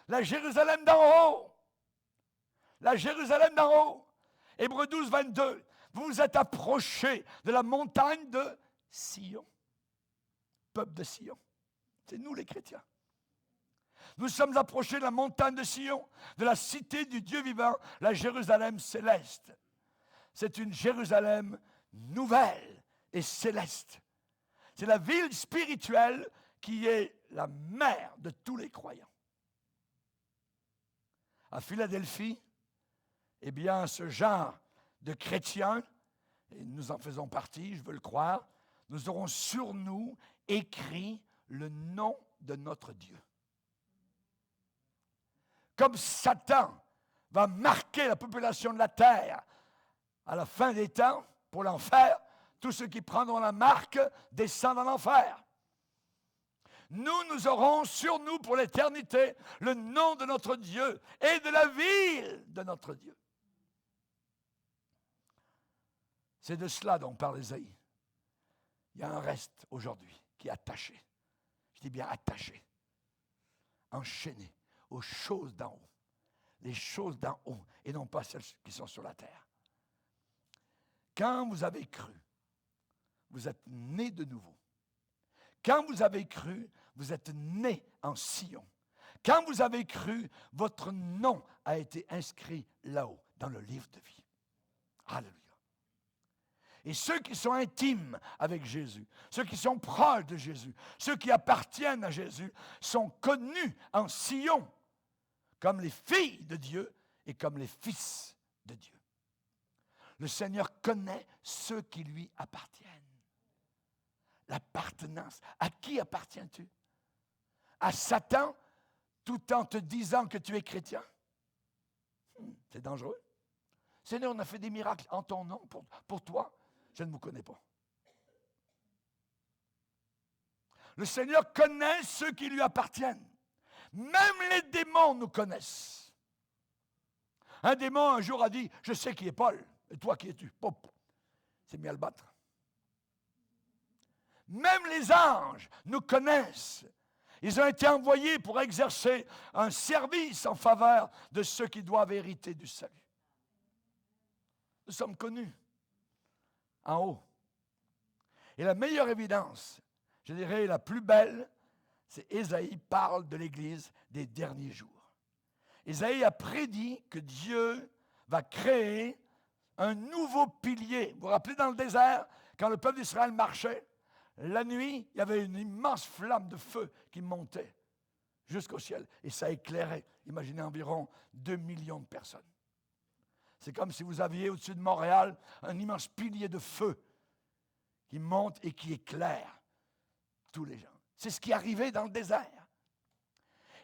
La Jérusalem d'en haut. La Jérusalem d'en haut. Hébreux 12, 22. Vous vous êtes approchés de la montagne de Sion. Peuple de Sion. C'est nous les chrétiens. Nous sommes approchés de la montagne de Sion, de la cité du Dieu vivant, la Jérusalem céleste. C'est une Jérusalem nouvelle et céleste. C'est la ville spirituelle qui est la mère de tous les croyants. À Philadelphie, eh bien, ce genre de chrétiens, et nous en faisons partie, je veux le croire, nous aurons sur nous écrit le nom de notre Dieu. Comme Satan va marquer la population de la terre à la fin des temps pour l'enfer, tous ceux qui prendront la marque descendent en enfer. Nous aurons sur nous pour l'éternité le nom de notre Dieu et de la ville de notre Dieu. C'est de cela dont parle Ésaïe. Il y a un reste aujourd'hui qui est attaché. Je dis bien attaché, enchaîné aux choses d'en haut. Les choses d'en haut et non pas celles qui sont sur la terre. Quand vous avez cru, vous êtes nés de nouveau. Quand vous avez cru, vous êtes nés en Sion. Quand vous avez cru, votre nom a été inscrit là-haut, dans le livre de vie. Alléluia. Et ceux qui sont intimes avec Jésus, ceux qui sont proches de Jésus, ceux qui appartiennent à Jésus, sont connus en Sion comme les filles de Dieu et comme les fils de Dieu. Le Seigneur connaît ceux qui lui appartiennent. L'appartenance. À qui appartiens-tu? À Satan, tout en te disant que tu es chrétien? C'est dangereux. Seigneur, on a fait des miracles en ton nom pour toi. Je ne vous connais pas. Le Seigneur connaît ceux qui lui appartiennent. Même les démons nous connaissent. Un démon un jour a dit, je sais qui est Paul. Et toi, qui es-tu? Pop. C'est mis à le battre. Même les anges nous connaissent. Ils ont été envoyés pour exercer un service en faveur de ceux qui doivent hériter du salut. Nous sommes connus en haut. Et la meilleure évidence, je dirais la plus belle, c'est Ésaïe parle de l'Église des derniers jours. Ésaïe a prédit que Dieu va créer un nouveau pilier. Vous vous rappelez dans le désert, quand le peuple d'Israël marchait, la nuit, il y avait une immense flamme de feu qui montait jusqu'au ciel. Et ça éclairait, imaginez, environ 2 millions de personnes. C'est comme si vous aviez au-dessus de Montréal un immense pilier de feu qui monte et qui éclaire tous les gens. C'est ce qui arrivait dans le désert.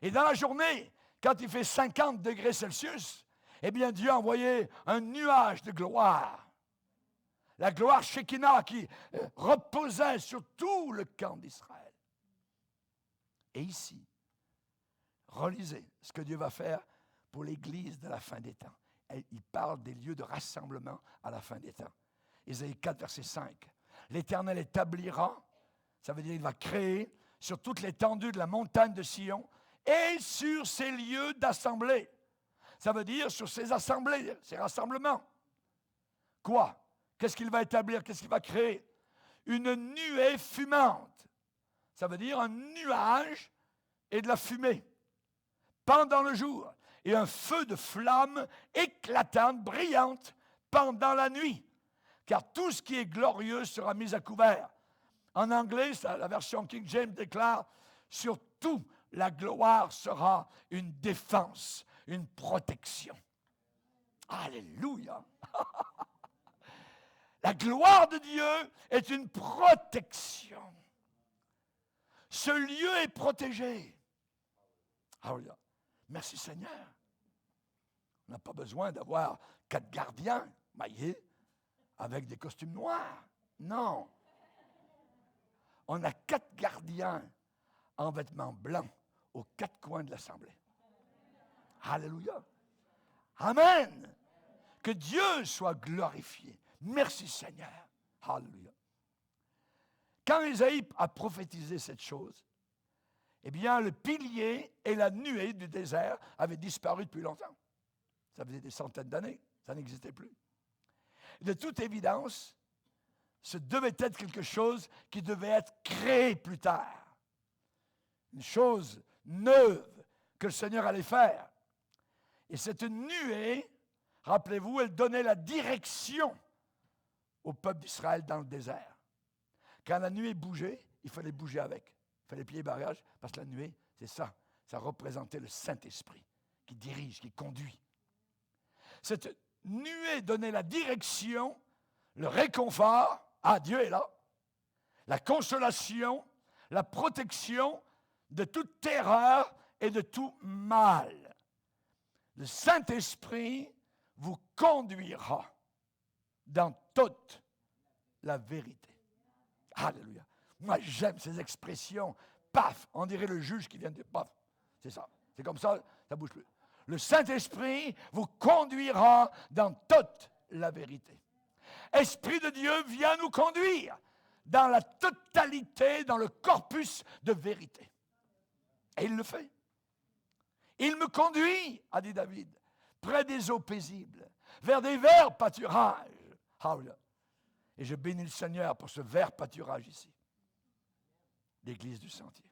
Et dans la journée, quand il fait 50 degrés Celsius, eh bien Dieu a envoyé un nuage de gloire. La gloire Shekinah qui reposait sur tout le camp d'Israël. Et ici, relisez ce que Dieu va faire pour l'Église de la fin des temps. Il parle des lieux de rassemblement à la fin des temps. Ésaïe 4, verset 5. L'Éternel établira, ça veut dire qu'il va créer sur toute l'étendue de la montagne de Sion et sur ses lieux d'assemblée. Ça veut dire sur ses assemblées, ses rassemblements. Quoi? Qu'est-ce qu'il va établir? Qu'est-ce qu'il va créer? Une nuée fumante. Ça veut dire un nuage et de la fumée pendant le jour. Et un feu de flamme éclatante, brillante, pendant la nuit. Car tout ce qui est glorieux sera mis à couvert. En anglais, la version King James déclare, surtout la gloire sera une défense, une protection. Alléluia! La gloire de Dieu est une protection. Ce lieu est protégé. Alléluia. Merci Seigneur. On n'a pas besoin d'avoir 4 gardiens maillés avec des costumes noirs. Non. On a 4 gardiens en vêtements blancs aux 4 coins de l'assemblée. Alléluia. Amen. Que Dieu soit glorifié. Merci Seigneur. Alléluia. Quand Ésaïe a prophétisé cette chose, eh bien, le pilier et la nuée du désert avaient disparu depuis longtemps. Ça faisait des centaines d'années. Ça n'existait plus. De toute évidence, ce devait être quelque chose qui devait être créé plus tard. Une chose neuve que le Seigneur allait faire. Et cette nuée, rappelez-vous, elle donnait la direction au peuple d'Israël dans le désert. Quand la nuée bougeait, il fallait bouger avec. Il fallait plier barrage, parce que la nuée, c'est ça. Ça représentait le Saint-Esprit qui dirige, qui conduit. Cette nuée donnait la direction, le réconfort, Dieu est là, la consolation, la protection de toute terreur et de tout mal. Le Saint-Esprit vous conduira dans toute la vérité. Alléluia. Moi, j'aime ces expressions. Paf, on dirait le juge qui vient de dire paf. C'est ça. C'est comme ça, ça ne bouge plus. Le Saint-Esprit vous conduira dans toute la vérité. Esprit de Dieu vient nous conduire dans la totalité, dans le corpus de vérité. Et il le fait. Il me conduit, a dit David, près des eaux paisibles, vers des verts pâturages. Alléluia. Et je bénis le Seigneur pour ce vert pâturage ici. L'Église du Sentier.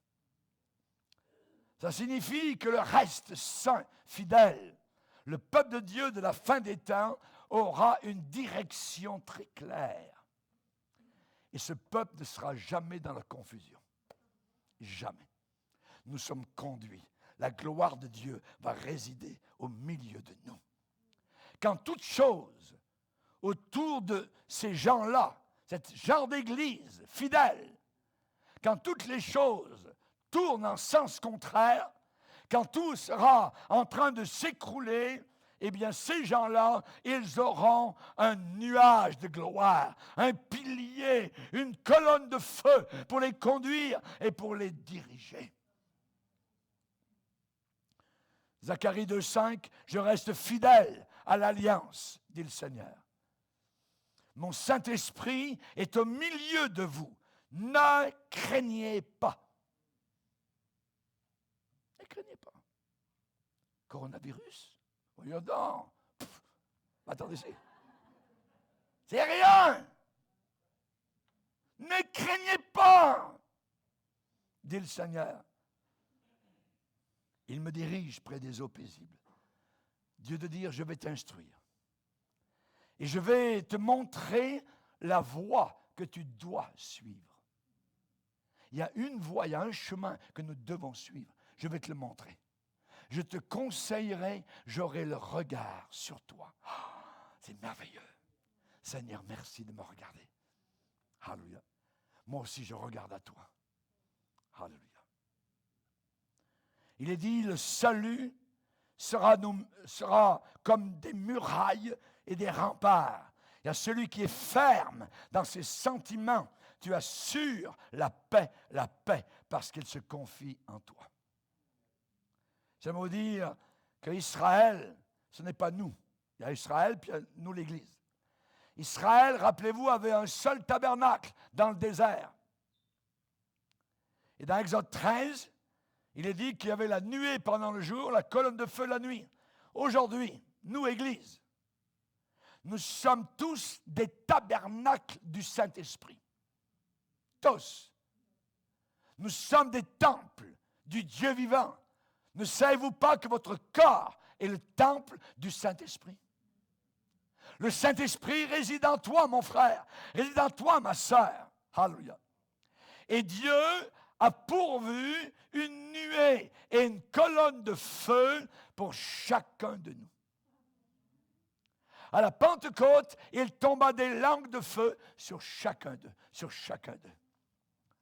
Ça signifie que le reste saint, fidèle, le peuple de Dieu de la fin des temps aura une direction très claire. Et ce peuple ne sera jamais dans la confusion. Jamais. Nous sommes conduits. La gloire de Dieu va résider au milieu de nous. Quand toute chose autour de ces gens-là, cette genre d'église fidèle, quand toutes les choses tournent en sens contraire, quand tout sera en train de s'écrouler, eh bien, ces gens-là, ils auront un nuage de gloire, un pilier, une colonne de feu pour les conduire et pour les diriger. Zacharie 2,5, je reste fidèle à l'alliance, dit le Seigneur. Mon Saint-Esprit est au milieu de vous. Ne craignez pas. Ne craignez pas. Coronavirus? Voyons donc. Attendez, c'est rien. Ne craignez pas, dit le Seigneur. Il me dirige près des eaux paisibles. Dieu de dire, je vais t'instruire. Et je vais te montrer la voie que tu dois suivre. Il y a une voie, il y a un chemin que nous devons suivre. Je vais te le montrer. Je te conseillerai, j'aurai le regard sur toi. Oh, c'est merveilleux. Seigneur, merci de me regarder. Alléluia. Moi aussi, je regarde à toi. Alléluia. Il est dit, le salut sera comme des murailles et des remparts. Il y a celui qui est ferme dans ses sentiments. Tu assures la paix, parce qu'il se confie en toi. J'aimerais vous dire qu'Israël, ce n'est pas nous. Il y a Israël, puis il y a nous, l'Église. Israël, rappelez-vous, avait un seul tabernacle dans le désert. Et dans Exode 13, il est dit qu'il y avait la nuée pendant le jour, la colonne de feu la nuit. Aujourd'hui, nous, Église, nous sommes tous des tabernacles du Saint-Esprit. Tous. Nous sommes des temples du Dieu vivant. Ne savez-vous pas que votre corps est le temple du Saint-Esprit? Le Saint-Esprit réside en toi, mon frère, réside en toi, ma sœur. Alléluia. Et Dieu a pourvu une nuée et une colonne de feu pour chacun de nous. À la Pentecôte, il tomba des langues de feu sur chacun d'eux,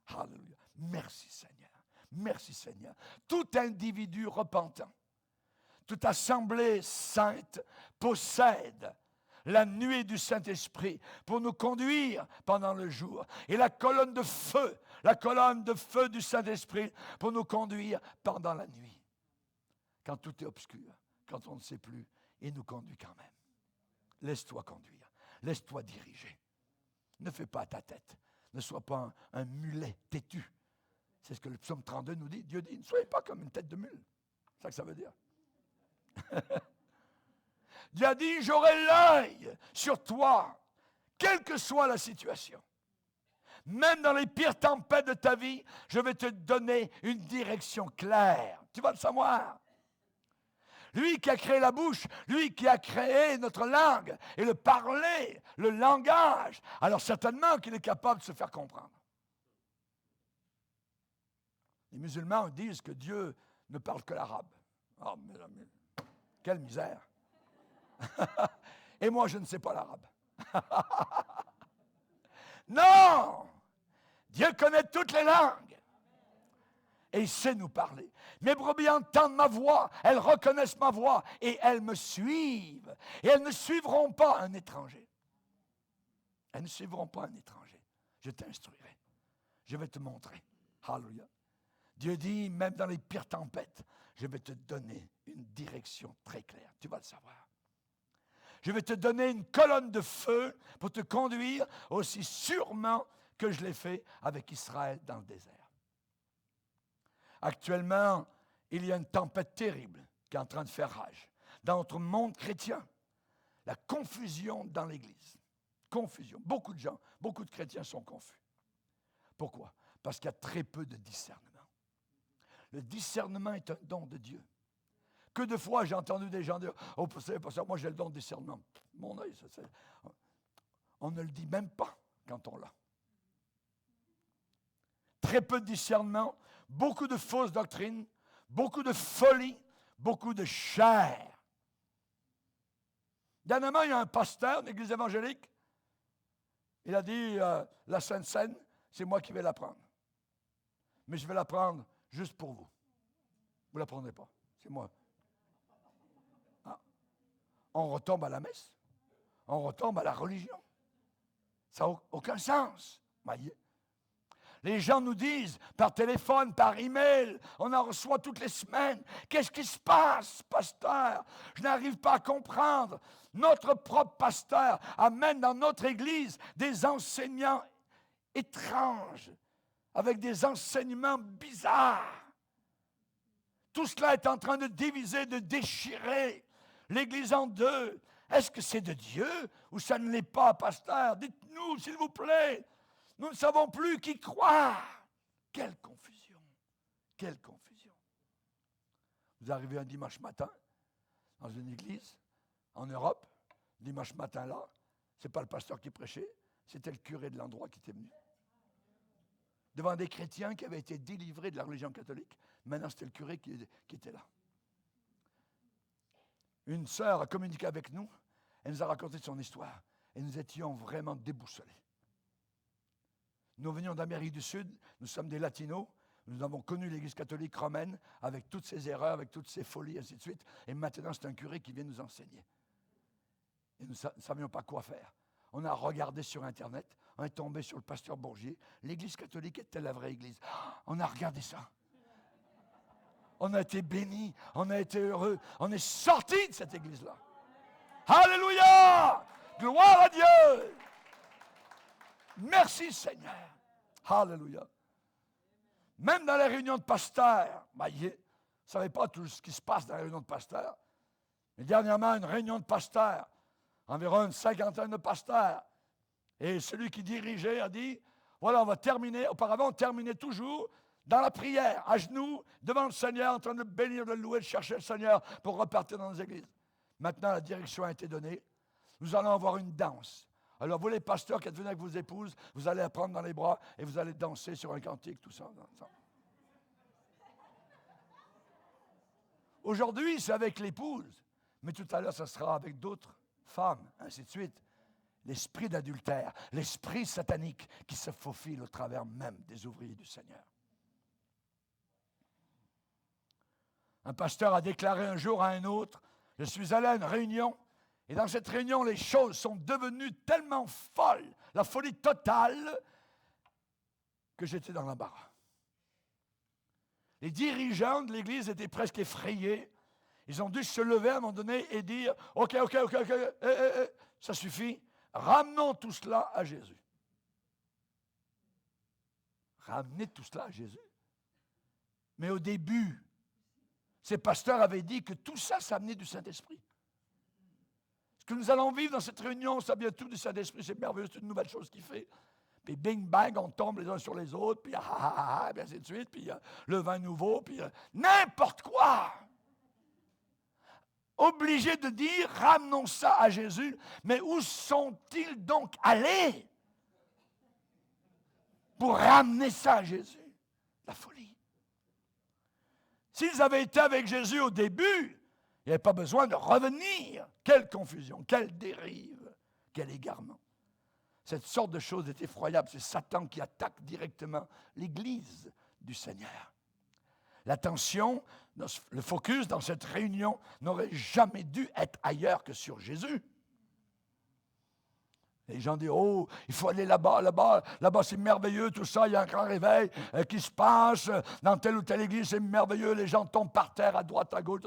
Alléluia. Merci Seigneur. Merci Seigneur. Tout individu repentant, toute assemblée sainte possède la nuée du Saint-Esprit pour nous conduire pendant le jour. Et la colonne de feu du Saint-Esprit pour nous conduire pendant la nuit. Quand tout est obscur, quand on ne sait plus, il nous conduit quand même. Laisse-toi conduire, laisse-toi diriger. Ne fais pas à ta tête, ne sois pas un mulet têtu. C'est ce que le psaume 32 nous dit. Dieu dit, ne soyez pas comme une tête de mule. C'est ça que ça veut dire. Dieu a dit, j'aurai l'œil sur toi, quelle que soit la situation. Même dans les pires tempêtes de ta vie, je vais te donner une direction claire. Tu vas le savoir. Lui qui a créé la bouche, lui qui a créé notre langue et le parler, le langage, alors certainement qu'il est capable de se faire comprendre. Les musulmans disent que Dieu ne parle que l'arabe. Oh, mais quelle misère! Et moi, je ne sais pas l'arabe. Non! Dieu connaît toutes les langues. Et il sait nous parler. Mes brebis entendent ma voix, elles reconnaissent ma voix et elles me suivent. Et elles ne suivront pas un étranger. Elles ne suivront pas un étranger. Je t'instruirai. Je vais te montrer. Alléluia. Dieu dit, même dans les pires tempêtes, je vais te donner une direction très claire. Tu vas le savoir. Je vais te donner une colonne de feu pour te conduire aussi sûrement que je l'ai fait avec Israël dans le désert. Actuellement, il y a une tempête terrible qui est en train de faire rage. Dans notre monde chrétien, la confusion dans l'Église. Confusion. Beaucoup de gens, beaucoup de chrétiens sont confus. Pourquoi? Parce qu'il y a très peu de discernement. Le discernement est un don de Dieu. Que de fois j'ai entendu des gens dire « Oh, pasteur, moi j'ai le don de discernement. » Mon œil, on ne le dit même pas quand on l'a. Très peu de discernement, beaucoup de fausses doctrines, beaucoup de folie, beaucoup de chair. Dernièrement, il y a un pasteur d'église évangélique. Il a dit la Sainte Seine, c'est moi qui vais la prendre. Mais je vais la prendre juste pour vous. Vous ne la prendrez pas. C'est moi. Ah. on retombe à la messe. On retombe à la religion. Ça n'a aucun sens. Voyez. Les gens nous disent par téléphone, par email, on en reçoit toutes les semaines. Qu'est-ce qui se passe, pasteur? Je n'arrive pas à comprendre. Notre propre pasteur amène dans notre église des enseignants étranges, avec des enseignements bizarres. Tout cela est en train de diviser, de déchirer l'église en deux. Est-ce que c'est de Dieu ou ça ne l'est pas, pasteur? Dites-nous, s'il vous plaît. Nous ne savons plus qui croire. Quelle confusion. Quelle confusion. Vous arrivez un dimanche matin dans une église en Europe, dimanche matin là, ce n'est pas le pasteur qui prêchait, c'était le curé de l'endroit qui était venu. Devant des chrétiens qui avaient été délivrés de la religion catholique, maintenant c'était le curé qui était là. Une sœur a communiqué avec nous, elle nous a raconté son histoire et nous étions vraiment déboussolés. Nous venions d'Amérique du Sud, nous sommes des latinos, nous avons connu l'Église catholique romaine avec toutes ses erreurs, avec toutes ses folies, ainsi de suite. Et maintenant, c'est un curé qui vient nous enseigner. Et nous ne savions pas quoi faire. On a regardé sur Internet, on est tombé sur le pasteur Bourgier. L'Église catholique est-elle la vraie Église? On a regardé ça. On a été bénis, on a été heureux, on est sortis de cette Église-là. Alléluia! Gloire à Dieu! Merci Seigneur. Alléluia. Même dans les réunions de pasteurs, vous ne savez pas tout ce qui se passe dans les réunions de pasteurs. Mais dernièrement, une réunion de pasteurs, environ une cinquantaine de pasteurs. Et celui qui dirigeait a dit, voilà, on va terminer. Auparavant, on terminait toujours dans la prière, à genoux, devant le Seigneur, en train de le bénir, de le louer, de chercher le Seigneur pour repartir dans les églises. Maintenant, la direction a été donnée. Nous allons avoir une danse. Alors, vous les pasteurs qui êtes venus avec vos épouses, vous allez la prendre dans les bras et vous allez danser sur un cantique, tout ça. Aujourd'hui, c'est avec l'épouse, mais tout à l'heure, ce sera avec d'autres femmes, ainsi de suite. L'esprit d'adultère, l'esprit satanique qui se faufile au travers même des ouvriers du Seigneur. Un pasteur a déclaré un jour à un autre, je suis allé à une réunion, et dans cette réunion, les choses sont devenues tellement folles, la folie totale, que j'étais dans l'embarras. Les dirigeants de l'Église étaient presque effrayés. Ils ont dû se lever à un moment donné et dire, OK, ça suffit, ramenons tout cela à Jésus. Ramenez tout cela à Jésus. Mais au début, ces pasteurs avaient dit que tout ça, ça venait du Saint-Esprit. Ce que nous allons vivre dans cette réunion, ça vient tout du Saint-Esprit, c'est merveilleux, c'est une nouvelle chose qu'il fait. Puis bing, bang, on tombe les uns sur les autres, puis puis ainsi de suite, puis le vin nouveau, puis n'importe quoi. Obligés de dire, ramenons ça à Jésus, mais où sont-ils donc allés pour ramener ça à Jésus? La folie. S'ils avaient été avec Jésus au début, il n'y avait pas besoin de revenir. Quelle confusion, quelle dérive, quel égarement. Cette sorte de chose est effroyable. C'est Satan qui attaque directement l'Église du Seigneur. L'attention, le focus dans cette réunion n'aurait jamais dû être ailleurs que sur Jésus. Les gens disent, oh, il faut aller là-bas, c'est merveilleux, tout ça, il y a un grand réveil qui se passe dans telle ou telle église, c'est merveilleux, les gens tombent par terre à droite, à gauche.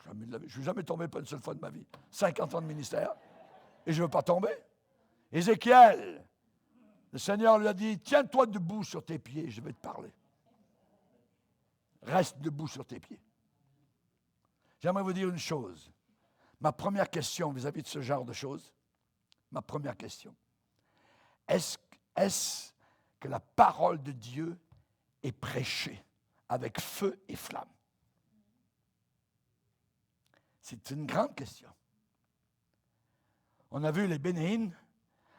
Je ne suis jamais tombé pas une seule fois de ma vie. 50 ans de ministère, et je ne veux pas tomber. Ézéchiel, le Seigneur lui a dit, tiens-toi debout sur tes pieds, je vais te parler. Reste debout sur tes pieds. J'aimerais vous dire une chose. Ma première question vis-à-vis de ce genre de choses, ma première question, est-ce que la parole de Dieu est prêchée avec feu et flamme? C'est une grande question. On a vu les bénéines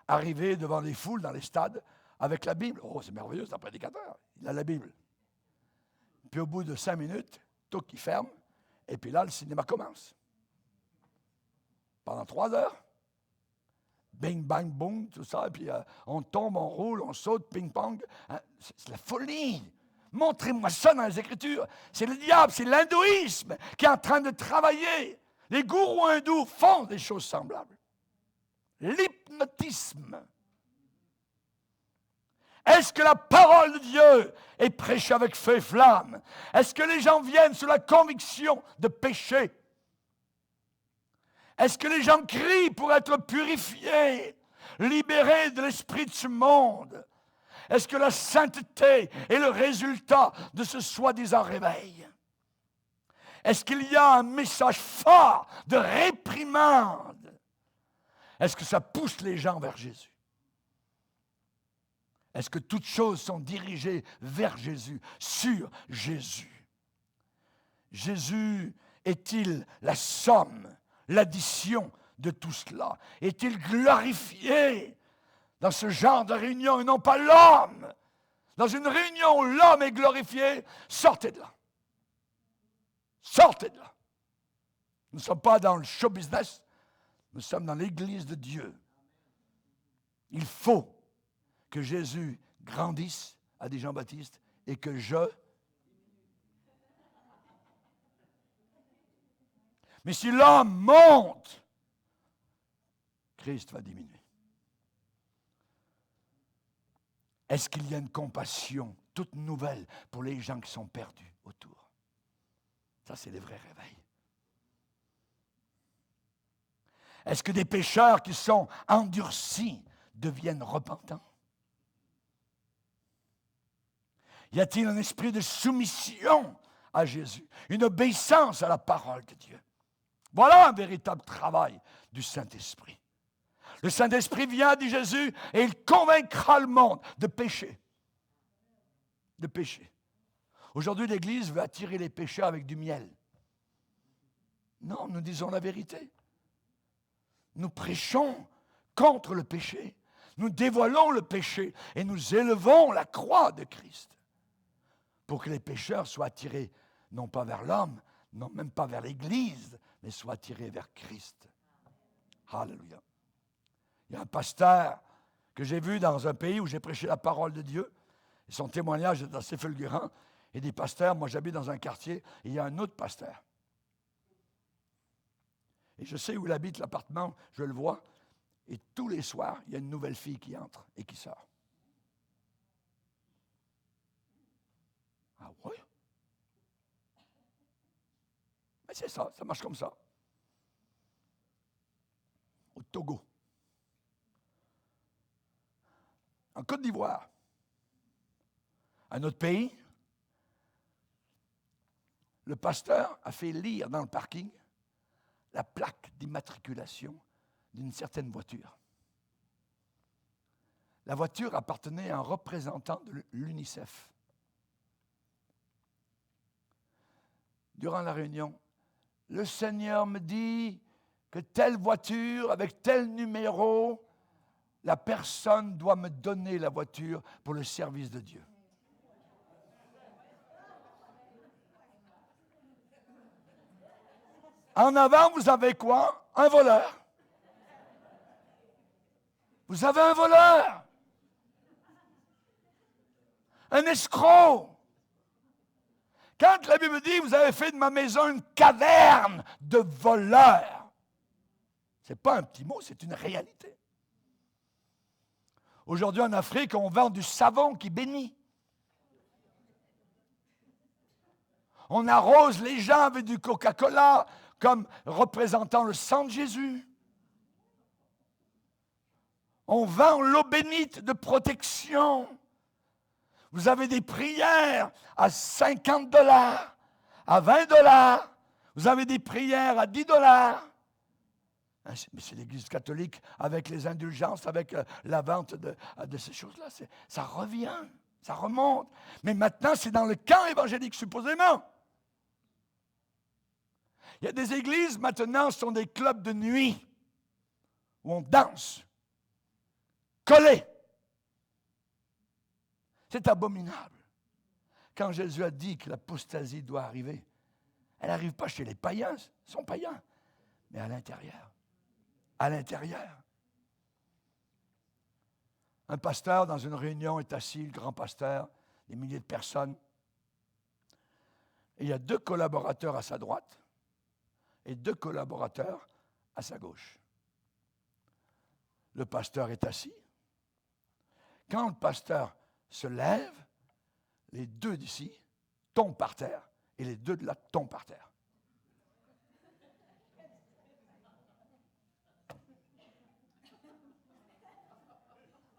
arriver devant les foules dans les stades avec la Bible. Oh, c'est merveilleux, c'est un prédicateur. Il a la Bible. Puis au bout de 5 minutes, tout qui ferme, et puis là, le cinéma commence. Pendant 3 heures, bing, bang, boum, tout ça, et puis on tombe, on roule, on saute, ping-pong. Hein, c'est la folie. Montrez-moi ça dans les Écritures. C'est le diable, c'est l'hindouisme qui est en train de travailler. Les gourous hindous font des choses semblables. L'hypnotisme. Est-ce que la parole de Dieu est prêchée avec feu et flamme? Est-ce que les gens viennent sous la conviction de péché? Est-ce que les gens crient pour être purifiés, libérés de l'esprit de ce monde? Est-ce que la sainteté est le résultat de ce soi-disant réveil? Est-ce qu'il y a un message fort de réprimande? Est-ce que ça pousse les gens vers Jésus? Est-ce que toutes choses sont dirigées vers Jésus, sur Jésus? Jésus est-il la somme, l'addition de tout cela? Est-il glorifié dans ce genre de réunion et non pas l'homme? Dans une réunion où l'homme est glorifié, sortez de là. Sortez de là. Nous ne sommes pas dans le show business, nous sommes dans l'Église de Dieu. Il faut que Jésus grandisse, a dit Jean-Baptiste, et que Mais si l'homme monte, Christ va diminuer. Est-ce qu'il y a une compassion toute nouvelle pour les gens qui sont perdus autour? Ça, c'est les vrais réveils. Est-ce que des pécheurs qui sont endurcis deviennent repentants? Y a-t-il un esprit de soumission à Jésus, une obéissance à la parole de Dieu? Voilà un véritable travail du Saint-Esprit. Le Saint-Esprit vient, dit Jésus, et il convaincra le monde de pécher. De pécher. Aujourd'hui, l'Église veut attirer les pécheurs avec du miel. Non, nous disons la vérité. Nous prêchons contre le péché. Nous dévoilons le péché et nous élevons la croix de Christ pour que les pécheurs soient attirés non pas vers l'homme, non même pas vers l'Église, mais soient attirés vers Christ. Alléluia. Il y a un pasteur que j'ai vu dans un pays où j'ai prêché la parole de Dieu. Et son témoignage est assez fulgurant. Et des pasteurs, moi j'habite dans un quartier, et il y a un autre pasteur. Et je sais où il habite l'appartement, je le vois. Et tous les soirs, il y a une nouvelle fille qui entre et qui sort. Ah oui? Mais c'est ça marche comme ça. Au Togo. En Côte d'Ivoire. Un autre pays. Le pasteur a fait lire dans le parking la plaque d'immatriculation d'une certaine voiture. La voiture appartenait à un représentant de l'UNICEF. Durant la réunion, le Seigneur me dit que telle voiture avec tel numéro, la personne doit me donner la voiture pour le service de Dieu. En avant, vous avez quoi? Un voleur. Vous avez un voleur. Un escroc. Quand la Bible dit, vous avez fait de ma maison une caverne de voleurs. Ce n'est pas un petit mot, c'est une réalité. Aujourd'hui, en Afrique, on vend du savon qui bénit. On arrose les gens avec du Coca-Cola comme représentant le sang de Jésus. On vend l'eau bénite de protection. Vous avez des prières à 50 $, à 20 $. Vous avez des prières à 10 $. Mais c'est l'Église catholique avec les indulgences, avec la vente de ces choses-là. Ça revient, ça remonte. Mais maintenant, c'est dans le camp évangélique, supposément. Il y a des églises, maintenant, ce sont des clubs de nuit où on danse, collés. C'est abominable. Quand Jésus a dit que l'apostasie doit arriver, elle n'arrive pas chez les païens, ils sont païens, mais à l'intérieur. À l'intérieur. Un pasteur dans une réunion est assis, le grand pasteur, des milliers de personnes. Et il y a 2 collaborateurs à sa droite. et 2 collaborateurs à sa gauche. Le pasteur est assis. Quand le pasteur se lève, les 2 d'ici tombent par terre et les 2 de là tombent par terre.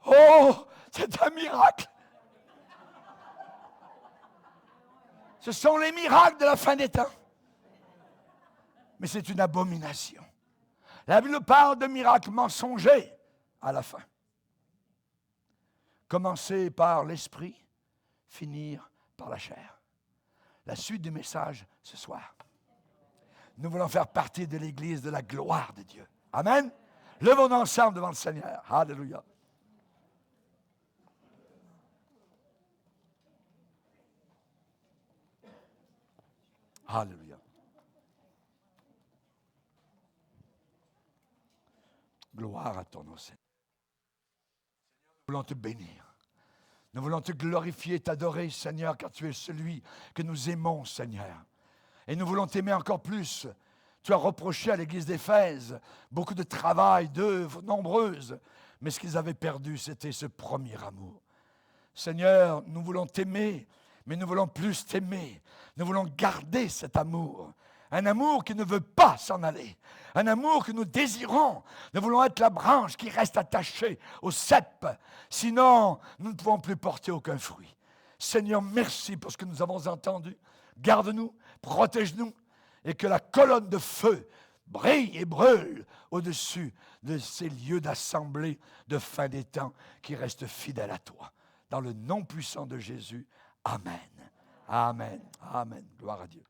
Oh, c'est un miracle! Ce sont les miracles de la fin des temps. Mais c'est une abomination. La Bible parle de miracles mensongers à la fin. Commencer par l'esprit, finir par la chair. La suite du message ce soir. Nous voulons faire partie de l'Église de la gloire de Dieu. Amen. Levons-nous ensemble devant le Seigneur. Alléluia. Alléluia. Gloire à ton nom, Seigneur. Nous voulons te bénir. Nous voulons te glorifier, t'adorer, Seigneur, car tu es celui que nous aimons, Seigneur. Et nous voulons t'aimer encore plus. Tu as reproché à l'Église d'Éphèse beaucoup de travail, d'œuvres nombreuses. Mais ce qu'ils avaient perdu, c'était ce premier amour. Seigneur, nous voulons t'aimer, mais nous voulons plus t'aimer. Nous voulons garder cet amour. Un amour qui ne veut pas s'en aller. Un amour que nous désirons. Nous voulons être la branche qui reste attachée au cep. Sinon, nous ne pouvons plus porter aucun fruit. Seigneur, merci pour ce que nous avons entendu. Garde-nous, protège-nous, et que la colonne de feu brille et brûle au-dessus de ces lieux d'assemblée de fin des temps qui restent fidèles à toi. Dans le nom puissant de Jésus, Amen. Amen. Amen. Gloire à Dieu.